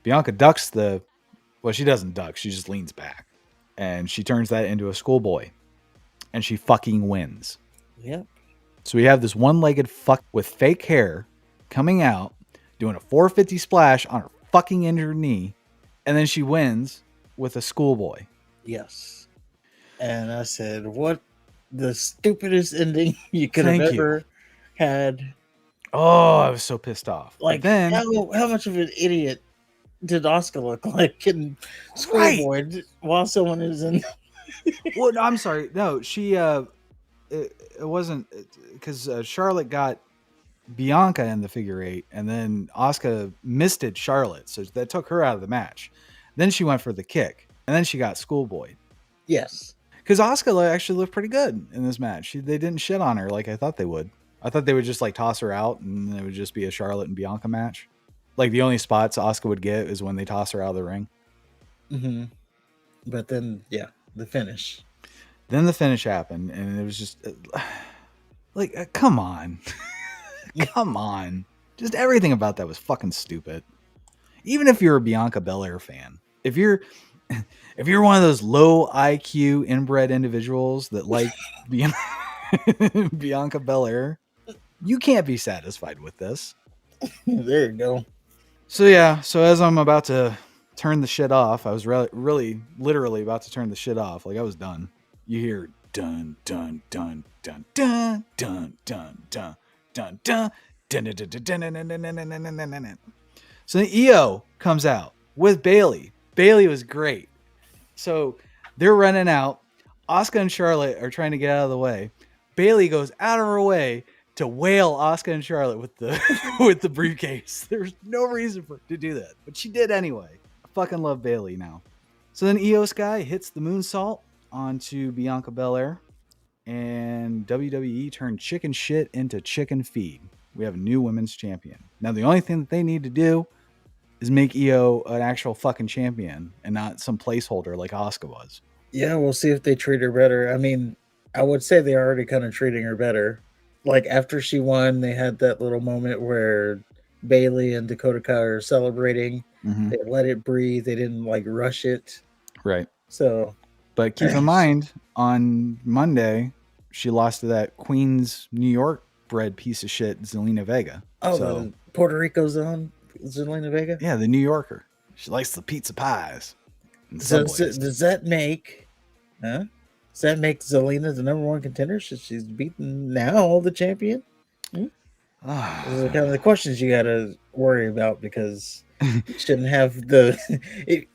Speaker 2: Bianca ducks the. Well, she doesn't duck. She just leans back, and she turns that into a schoolboy, and she fucking wins.
Speaker 1: Yep.
Speaker 2: So we have this one-legged fuck with fake hair coming out, doing a 450 splash on her fucking injured knee, and then she wins with a schoolboy.
Speaker 1: Yes. And I said, what the stupidest ending you could have
Speaker 2: Thank you.
Speaker 1: ever had.
Speaker 2: Oh, I was so pissed off.
Speaker 1: Like,
Speaker 2: But then,
Speaker 1: how much of an idiot did Oscar look like in Schoolboy while someone is in?
Speaker 2: well, no, I'm sorry. No, she it wasn't because Charlotte got Bianca in the figure eight, and then Asuka misted Charlotte, so that took her out of the match. Then she went for the kick, and then she got schoolboyed.
Speaker 1: Yes.
Speaker 2: Because Asuka actually looked pretty good in this match. They didn't shit on her like I thought they would. I thought they would just like toss her out, and it would just be a Charlotte and Bianca match. Like the only spots Asuka would get is when they toss her out of the ring.
Speaker 1: Mm-hmm. But then, yeah, the finish.
Speaker 2: Then the finish happened, and it was just like, come on. Come on. Just everything about that was fucking stupid. Even if you're a Bianca Belair fan, if you're one of those low IQ inbred individuals that like Bianca Belair, you can't be satisfied with this.
Speaker 1: There you go.
Speaker 2: So yeah, so as I'm about to turn the shit off, I was really literally about to turn the shit off. Like I was done. You hear dun dun dun dun dun dun dun dun dun dun. So then Io comes out with Bayley. Bayley was great. So they're running out. Asuka and Charlotte are trying to get out of the way. Bayley goes out of her way to whale Asuka and Charlotte with the with the briefcase. There's no reason for her to do that, but she did anyway. I fucking love Bayley now. So then Io Sky hits the moonsault onto Bianca Belair, and WWE turned chicken shit into chicken feed. We have a new women's champion. Now, the only thing that they need to do is make Io an actual fucking champion and not some placeholder like Asuka was.
Speaker 1: Yeah, we'll see if they treat her better. I mean, I would say they're already kind of treating her better. Like after she won, they had that little moment where Bayley and Dakota Kai are celebrating.
Speaker 2: Mm-hmm.
Speaker 1: They let it breathe. They didn't like rush it.
Speaker 2: Right.
Speaker 1: So,
Speaker 2: but keep in mind, on Monday, she lost to that Queens, New York bred piece of shit, Zelina Vega.
Speaker 1: Oh, so, the Puerto Rico zone, Zelina Vega?
Speaker 2: Yeah, the New Yorker. She likes the pizza pies.
Speaker 1: So, does that make Zelina the number one contender? She's beaten now the champion? Those are kind of the questions you got to worry about, because you shouldn't have the...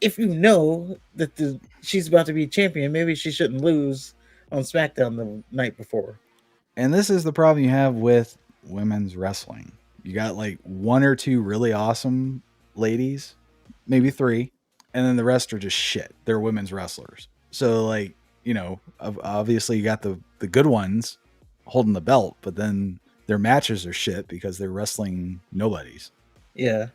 Speaker 1: if you know that she's about to be champion, maybe she shouldn't lose on SmackDown the night before.
Speaker 2: And this is the problem you have with women's wrestling. You got like one or two really awesome ladies, maybe three, and then the rest are just shit. They're women's wrestlers. So like, you know, obviously you got the good ones holding the belt, but then their matches are shit because they're wrestling nobodies.
Speaker 1: Yeah.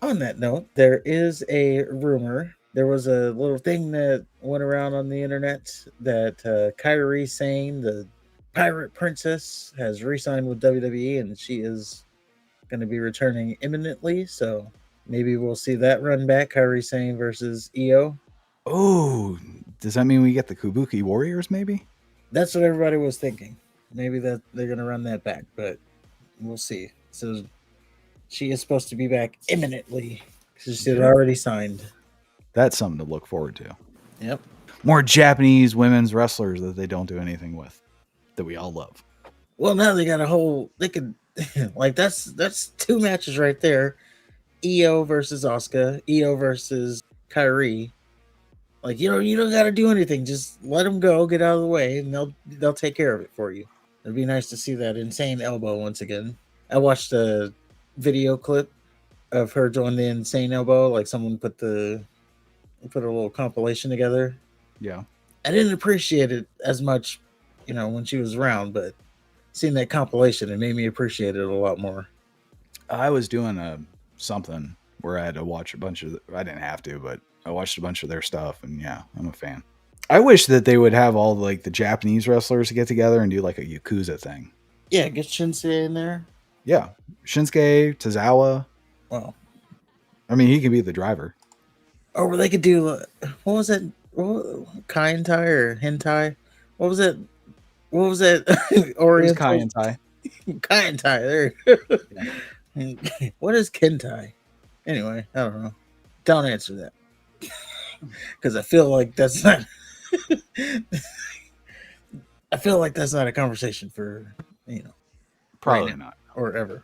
Speaker 1: On that note, there is a rumor. There was a little thing that went around on the internet that Kairi Sane, the Pirate Princess, has re-signed with WWE, and she is going to be returning imminently. So maybe we'll see that run back, Kairi Sane versus Io.
Speaker 2: Oh, does that mean we get the Kabuki Warriors maybe? That's
Speaker 1: what everybody was thinking. Maybe that they're going to run that back, but we'll see. So she is supposed to be back imminently because she's already signed.
Speaker 2: That's something to look forward to.
Speaker 1: Yep.
Speaker 2: More Japanese women's wrestlers that they don't do anything with, that we all love.
Speaker 1: Well, now they got a whole... They could... like, that's two matches right there. Io versus Asuka. Io versus Kairi. Like, you don't got to do anything. Just let them go, get out of the way, and they'll take care of it for you. It'd be nice to see that insane elbow once again. I watched a video clip of her doing the insane elbow. Like, someone put a little compilation together.
Speaker 2: Yeah.
Speaker 1: I didn't appreciate it as much, when she was around, but seeing that compilation, it made me appreciate it a lot more.
Speaker 2: I was doing something where I had to watch a bunch of... I didn't have to, but I watched a bunch of their stuff, and yeah, I'm a fan. I wish that they would have all like the Japanese wrestlers get together and do like a Yakuza thing.
Speaker 1: Yeah, get Shinsuke in there.
Speaker 2: Yeah, Shinsuke, Tozawa.
Speaker 1: Well,
Speaker 2: I mean, he can be the driver.
Speaker 1: Or they could do, what was it? Kai-en-tai or hentai? What was it? What was that?
Speaker 2: Oriental Kai-en-tai.
Speaker 1: Kai-en-tai, there you go. Yeah. What is Kentai? Anyway, I don't know. Don't answer that. Because I feel like that's not... I feel like that's not a conversation for,
Speaker 2: Probably
Speaker 1: right now,
Speaker 2: not.
Speaker 1: or ever.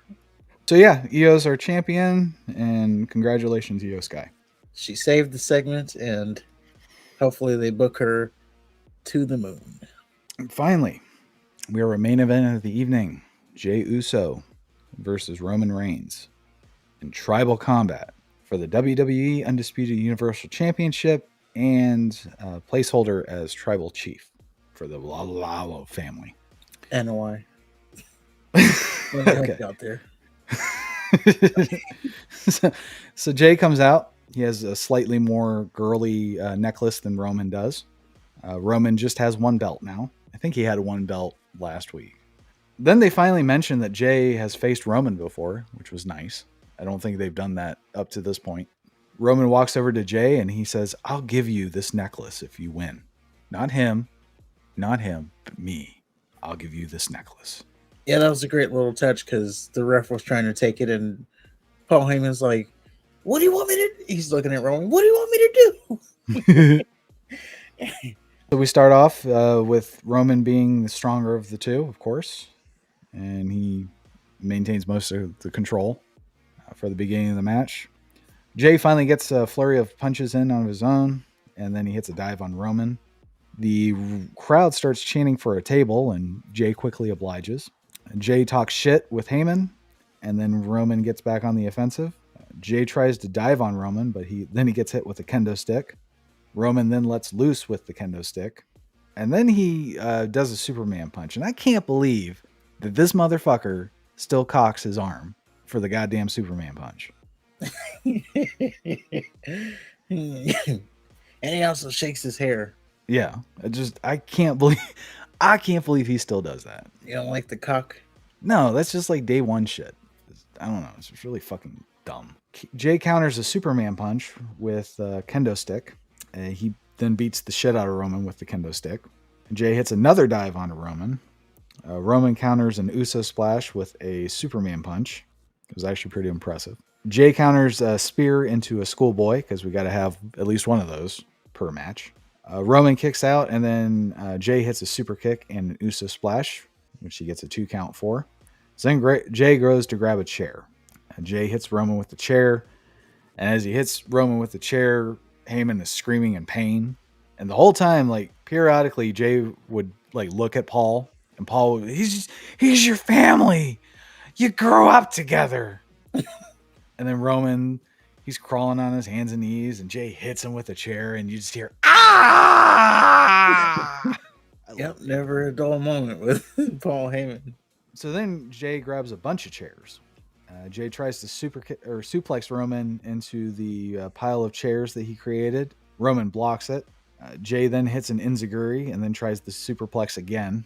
Speaker 2: So yeah, Io's our champion, and congratulations, Io Sky.
Speaker 1: She saved the segment, and hopefully they book her to the moon.
Speaker 2: And finally, We are a main event of the evening. Jey Uso versus Roman Reigns in tribal combat for the WWE Undisputed Universal Championship and placeholder as tribal chief for the Lalo family.
Speaker 1: And why?
Speaker 2: Okay.
Speaker 1: Out there.
Speaker 2: So Jay comes out. He has a slightly more girly necklace than Roman does. Roman just has one belt now. I think he had one belt last week. Then they finally mentioned that Jay has faced Roman before, which was nice. I don't think they've done that up to this point. Roman walks over to Jay and he says, "I'll give you this necklace if you win. Not him, but me. I'll give you this necklace."
Speaker 1: Yeah, that was a great little touch because the ref was trying to take it, and Paul Heyman's like, "What do you want me to do?" He's looking at Roman. "What do you want me to do?"
Speaker 2: So we start off with Roman being the stronger of the two, of course, and he maintains most of the control for the beginning of the match. Jay finally gets a flurry of punches in on his own, and then he hits a dive on Roman. The crowd starts chanting for a table, and Jay quickly obliges. Jay talks shit with Heyman, and then Roman gets back on the offensive. Jay tries to dive on Roman, but he gets hit with a kendo stick. Roman then lets loose with the kendo stick, and then he does a Superman punch. And I can't believe that this motherfucker still cocks his arm for the goddamn Superman punch.
Speaker 1: And he also shakes his hair.
Speaker 2: Yeah, I can't believe he still does that.
Speaker 1: You don't like the cock?
Speaker 2: No, that's just like day one shit. I don't know. It's just really fucking dumb. Jay counters a Superman punch with a kendo stick. He then beats the shit out of Roman with the kendo stick. Jay hits another dive onto Roman. Roman counters an Uso splash with a Superman punch. It was actually pretty impressive. Jay counters a spear into a schoolboy, because we got to have at least one of those per match. Roman kicks out, and then Jay hits a super kick and an Uso splash, which he gets a 2 count for. So then Jay goes to grab a chair. Jay hits Roman with the chair, and as he hits Roman with the chair, Heyman is screaming in pain. And the whole time, like, periodically, Jay would, like, look at Paul, and Paul would, he's your family. You grow up together. And then Roman, he's crawling on his hands and knees, and Jay hits him with a chair, and you just hear, ah!
Speaker 1: Yep, never a dull moment with Paul Heyman.
Speaker 2: So then Jay grabs a bunch of chairs. Jay tries to suplex Roman into the pile of chairs that he created. Roman blocks it. Jay then hits an enziguri and then tries the superplex again,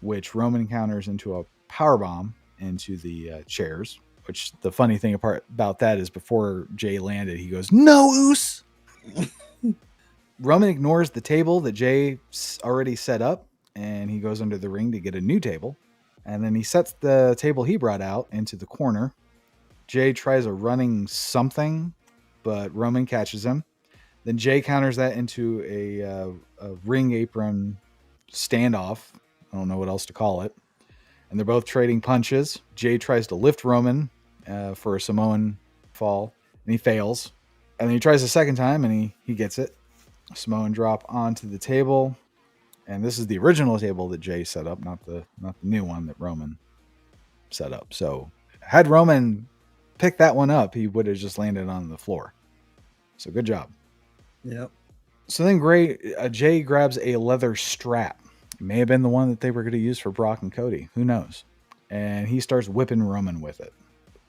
Speaker 2: which Roman counters into a powerbomb into the chairs. Which the funny thing about that is before Jay landed, he goes, "No, Oos!" Roman ignores the table that Jay already set up, and he goes under the ring to get a new table. And then he sets the table he brought out into the corner. Jay tries a running something, but Roman catches him. Then Jay counters that into a ring apron standoff. I don't know what else to call it. And they're both trading punches. Jay tries to lift Roman for a Samoan fall, and he fails. And then he tries a second time, and he gets it. Samoan drop onto the table. And this is the original table that Jay set up, not the new one that Roman set up. So had Roman picked that one up, he would have just landed on the floor. So good job.
Speaker 1: Yep.
Speaker 2: So then Jay grabs a leather strap. It may have been the one that they were going to use for Brock and Cody. Who knows? And he starts whipping Roman with it.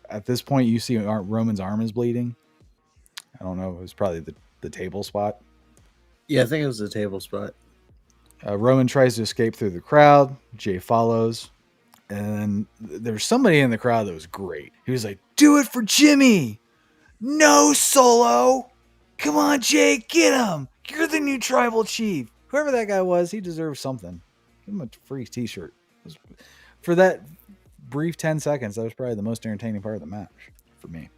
Speaker 2: At this point, you see Roman's arm is bleeding. I don't know. It was probably the table spot.
Speaker 1: Yeah, I think it was the table spot.
Speaker 2: Roman tries to escape through the crowd. Jay follows. And there's somebody in the crowd that was great. He was like, "Do it for Jimmy. No, Solo. Come on, Jay, get him. You're the new tribal chief." Whoever that guy was, he deserves something. Give him a free t-shirt. For that brief 10 seconds, that was probably the most entertaining part of the match for me.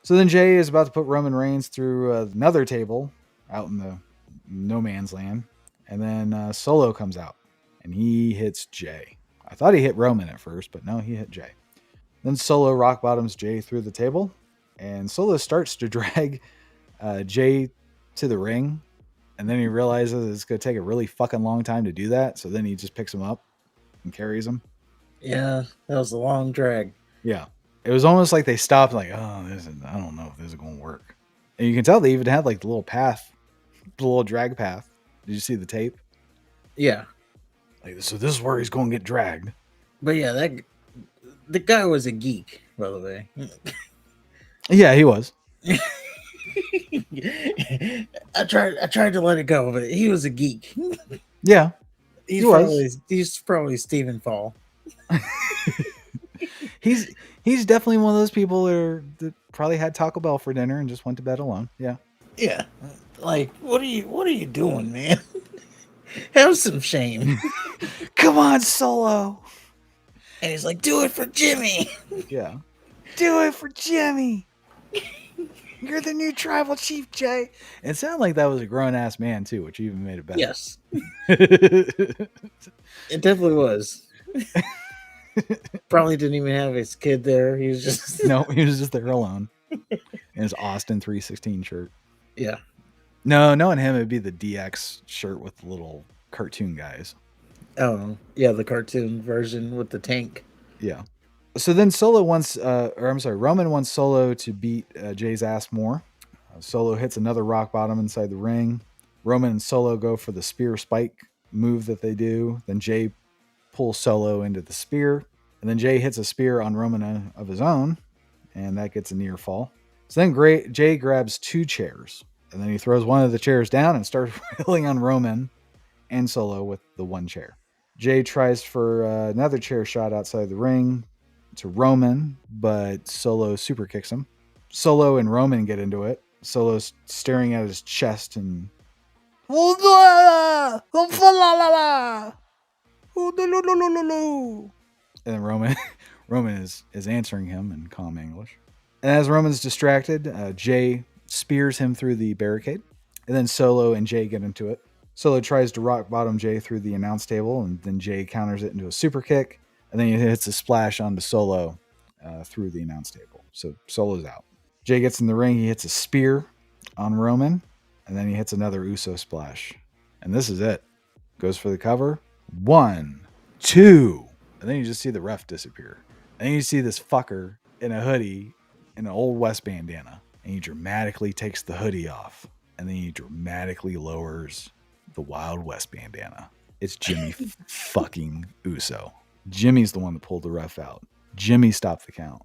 Speaker 2: So then Jay is about to put Roman Reigns through another table out in the no man's land. And then Solo comes out, and he hits Jay. I thought he hit Roman at first, but no, he hit Jay. Then Solo rock bottoms Jay through the table, and Solo starts to drag Jay to the ring, and then he realizes it's going to take a really fucking long time to do that, so then he just picks him up. and carries him.
Speaker 1: Yeah, that was a long drag.
Speaker 2: Yeah. It was almost like they stopped, like, oh, I don't know if this is going to work. And you can tell they even had like the little path, the little drag path. Did you see the tape?
Speaker 1: Yeah,
Speaker 2: Like, so this is where he's going to get dragged.
Speaker 1: but yeah, the guy was a geek, by the way.
Speaker 2: Yeah, he was.
Speaker 1: I tried to let it go, but he was a geek.
Speaker 2: Yeah, he was.
Speaker 1: He's probably Stephen Fall.
Speaker 2: He's definitely one of those people that probably had Taco Bell for dinner and just went to bed alone. Yeah.
Speaker 1: Yeah, like what are you doing, man? Have some shame.
Speaker 2: Come on, Solo.
Speaker 1: And he's like, do it for Jimmy.
Speaker 2: Yeah. Do it for Jimmy. You're the new tribal chief, Jay. It sounded like that was a grown ass man too, which even made it better.
Speaker 1: Yes, it definitely was. Probably didn't even have his kid there. He was just
Speaker 2: No, he was just there alone in his Austin 316 shirt.
Speaker 1: Yeah.
Speaker 2: No, knowing him, it'd be the DX shirt with the little cartoon guys.
Speaker 1: Oh, yeah, the cartoon version with the tank.
Speaker 2: Yeah. So then Roman wants Solo to beat Jay's ass more. Solo hits another rock bottom inside the ring. Roman and Solo go for the spear spike move that they do. Then Jay pulls Solo into the spear. And then Jay hits a spear on Roman of his own. And that gets a near fall. So then Jay grabs 2 chairs. And then he throws one of the chairs down and starts wailing on Roman and Solo with the one chair. Jay tries for another chair shot outside the ring to Roman, but Solo super kicks him. Solo and Roman get into it. Solo's staring at his chest and and then Roman is answering him in calm English. And as Roman's distracted, Jay spears him through the barricade. And then Solo and Jay get into it. Solo tries to rock bottom Jay through the announce table, and then Jay counters it into a super kick. And then he hits a splash onto Solo through the announce table. So Solo's out. Jay gets in the ring. He hits a spear on Roman. And then he hits another Uso splash. And this is it. Goes for the cover. 1, 2. And then you just see the ref disappear. And then you see this fucker in a hoodie in an Old West bandana. And he dramatically takes the hoodie off. And then he dramatically lowers the Wild West bandana. It's Jimmy fucking Uso. Jimmy's the one that pulled the ref out. Jimmy stopped the count.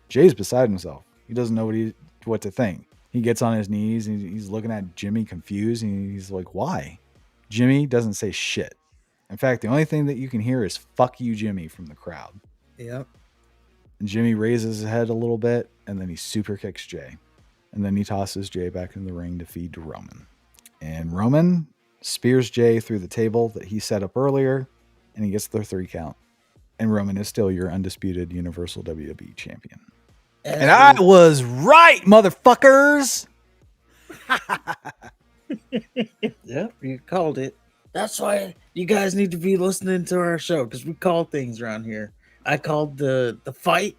Speaker 2: Jay's beside himself. He doesn't know what to think. He gets on his knees and he's looking at Jimmy confused and he's like, why? Jimmy doesn't say shit. In fact, the only thing that you can hear is fuck you, Jimmy, from the crowd.
Speaker 1: Yep.
Speaker 2: And Jimmy raises his head a little bit and then he super kicks Jay. And then he tosses Jay back in the ring to feed to Roman. And Roman spears Jay through the table that he set up earlier and he gets the 3 count. And Roman is still your undisputed Universal WWE champion. And I was right, motherfuckers.
Speaker 1: Yep, you called it. That's why you guys need to be listening to our show, because we call things around here. I called the fight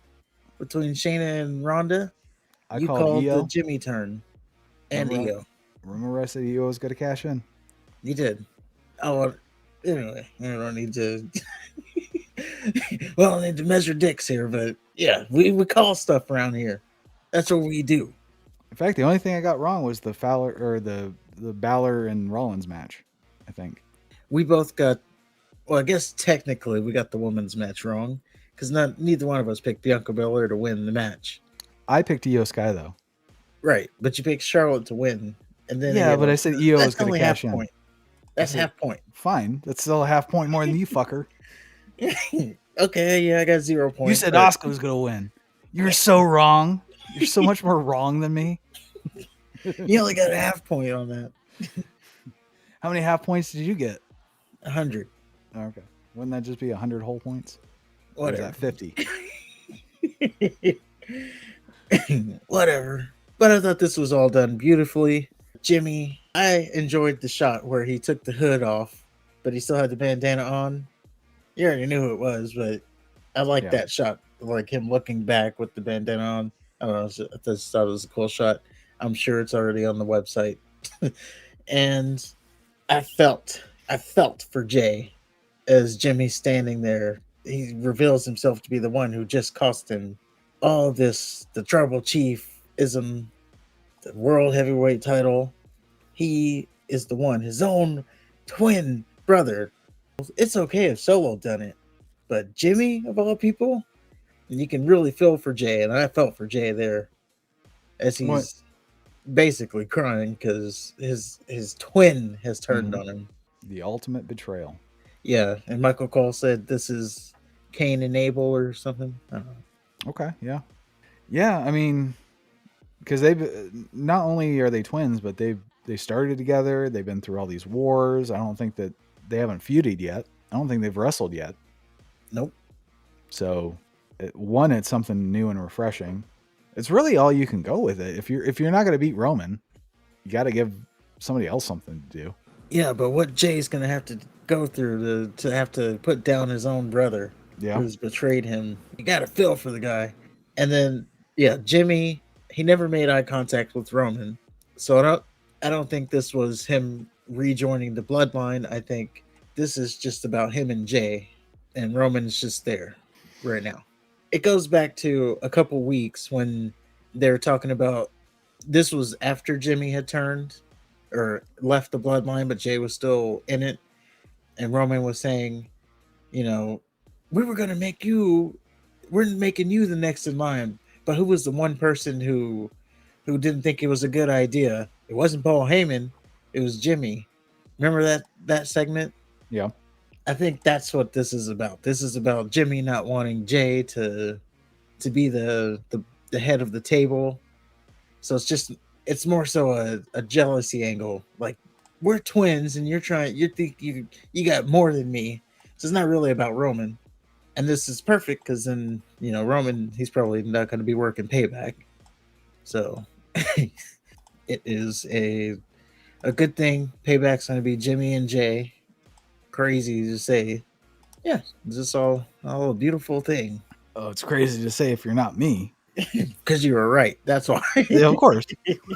Speaker 1: between Shayna and Ronda. You called the Jimmy turn and Io.
Speaker 2: Remember I said Io was going to cash in?
Speaker 1: You did. Oh, anyway, I don't need to... Well, I need to measure dicks here, but yeah, we call stuff around here. That's what we do.
Speaker 2: In fact, the only thing I got wrong was the Fowler or the Balor and Rollins match, I think.
Speaker 1: We both got, well, I guess technically we got the women's match wrong because neither one of us picked Bianca Belair to win the match.
Speaker 2: I picked Io Sky though.
Speaker 1: Right, but you picked Charlotte to win, and then
Speaker 2: yeah, but I said Io was going to cash in.
Speaker 1: Point. That's half point.
Speaker 2: Fine, that's still a half point more than you, fucker.
Speaker 1: Okay, yeah, I got 0 points.
Speaker 2: You said Asuka was going to win. You're so wrong. You're so much more wrong than me.
Speaker 1: You only got a half point on that.
Speaker 2: How many half points did you get?
Speaker 1: 100.
Speaker 2: Oh, okay. Wouldn't that just be 100 whole points?
Speaker 1: Whatever.
Speaker 2: Or is that
Speaker 1: 50? Whatever. But I thought this was all done beautifully. Jimmy, I enjoyed the shot where he took the hood off, but he still had the bandana on. You already knew who it was, but I like that shot. Like him looking back with the bandana on. I don't know. I just thought it was a cool shot. I'm sure it's already on the website. And I felt for Jay as Jimmy's standing there, he reveals himself to be the one who just cost him all this, the tribal chief ism, the world heavyweight title. He is the one, his own twin brother. It's okay if Solo done it, but Jimmy of all people, you can really feel for Jay, and I felt for Jay there as
Speaker 2: What?
Speaker 1: he's basically crying because his twin has turned
Speaker 2: Mhm.
Speaker 1: on him.
Speaker 2: The ultimate betrayal.
Speaker 1: Yeah, and Michael Cole said this is Cain and Abel or something. I don't know.
Speaker 2: Okay, yeah. Yeah, I mean, because they've not only are they twins, but they started together. They've been through all these wars. I don't think that they haven't feuded yet. I don't think they've wrestled yet.
Speaker 1: Nope.
Speaker 2: So, one, it's something new and refreshing. It's really all you can go with it. If you're not going to beat Roman, you got to give somebody else something to do.
Speaker 1: Yeah, but what Jay's gonna have to go through to have to put down his own brother
Speaker 2: Yeah,
Speaker 1: who's betrayed him. You gotta feel for the guy. And then yeah, Jimmy, he never made eye contact with Roman. So I don't think this was him rejoining the bloodline. I think this is just about him and Jay. And Roman's just there right now. It goes back to a couple weeks when they're talking about this was after Jimmy had turned or left the bloodline, but Jay was still in it. And Roman was saying, you know, we were gonna make you, we're making you the next in line. But who was the one person who didn't think it was a good idea? It wasn't Paul Heyman, it was Jimmy. Remember that segment?
Speaker 2: yeah.
Speaker 1: I think that's what this is about. This is about Jimmy not wanting Jay to be the head of the table. So it's more so a jealousy angle. Like we're twins and you think you got more than me. So it's not really about Roman. And this is perfect because then, Roman, he's probably not going to be working Payback. So it is a good thing. Payback's going to be Jimmy and Jay. Crazy to say. Yeah, it's just all a beautiful thing.
Speaker 2: Oh, it's crazy to say if you're not me.
Speaker 1: Because you were right. That's why.
Speaker 2: Yeah, of course.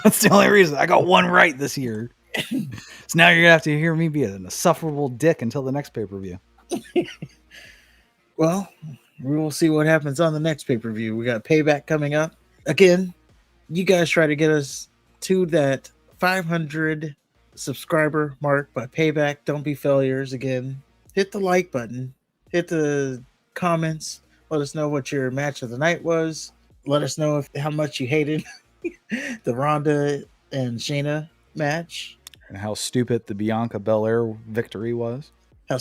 Speaker 2: That's the only reason. I got one right this year. So now you're gonna have to hear me be an insufferable dick until the next pay-per-view.
Speaker 1: Well, we will see what happens on the next pay-per-view. We got Payback coming up. Again, you guys try to get us to that 500 subscriber mark by Payback. Don't be failures again. Hit the like button. Hit the comments. Let us know what your match of the night was. Let us know how much you hated the Ronda and Shayna match.
Speaker 2: And how stupid the Bianca Bel-Air victory was.
Speaker 1: How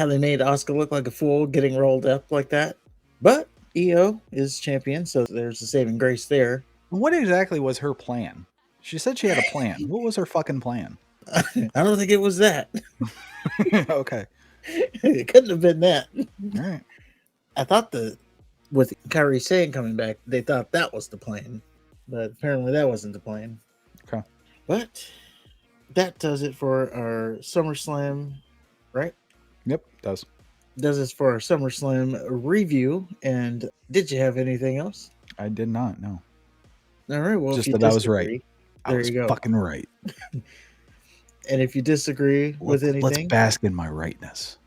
Speaker 1: they made Asuka look like a fool getting rolled up like that. But EO is champion, so there's a saving grace there.
Speaker 2: What exactly was her plan? She said she had a plan. What was her fucking plan?
Speaker 1: I don't think it was that.
Speaker 2: Okay.
Speaker 1: It couldn't have been that.
Speaker 2: All right.
Speaker 1: I thought with Kairi Sane coming back, they thought that was the plan. But apparently that wasn't the plan.
Speaker 2: Okay.
Speaker 1: But that does it for our SummerSlam, right?
Speaker 2: Yep, does.
Speaker 1: Does it for our SummerSlam review. And did you have anything else?
Speaker 2: I did not, no.
Speaker 1: All right, well,
Speaker 2: Just
Speaker 1: if you
Speaker 2: that I was right. I
Speaker 1: there
Speaker 2: was
Speaker 1: you go.
Speaker 2: fucking right.
Speaker 1: And if you disagree with anything,
Speaker 2: let's bask in my rightness.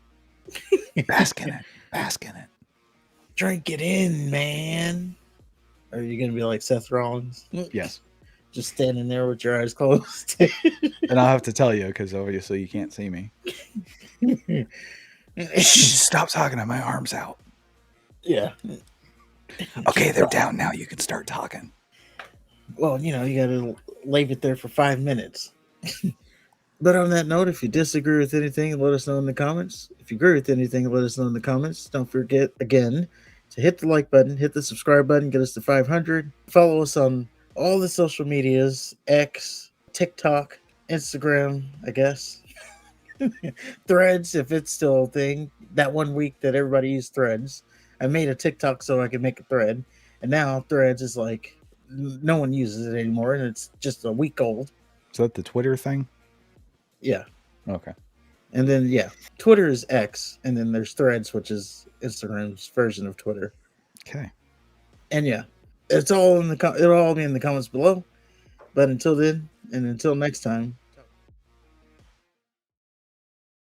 Speaker 2: Bask in it. Bask in it.
Speaker 1: drink it in, man. Are you gonna be like Seth Rollins?
Speaker 2: Yes.
Speaker 1: Just standing there with your eyes closed.
Speaker 2: And I'll have to tell you because obviously you can't see me. Stop talking. My arms out.
Speaker 1: Yeah.
Speaker 2: Okay, they're down now. You can start talking.
Speaker 1: Well, you gotta leave it there for 5 minutes. But on that note, if you disagree with anything, let us know in the comments. If you agree with anything, let us know in the comments. Don't forget, again, to hit the like button, hit the subscribe button, get us to 500. Follow us on all the social medias, X, TikTok, Instagram, I guess. Threads, if it's still a thing. That 1 week that everybody used Threads. I made a TikTok so I could make a thread. And now Threads is like, no one uses it anymore, and it's just a week old.
Speaker 2: Is that the Twitter thing?
Speaker 1: Yeah.
Speaker 2: Okay.
Speaker 1: And then, yeah, Twitter is X, and then there's Threads, which is Instagram's version of Twitter.
Speaker 2: Okay.
Speaker 1: And yeah, it'll all be in the comments below. But until then, and until next time,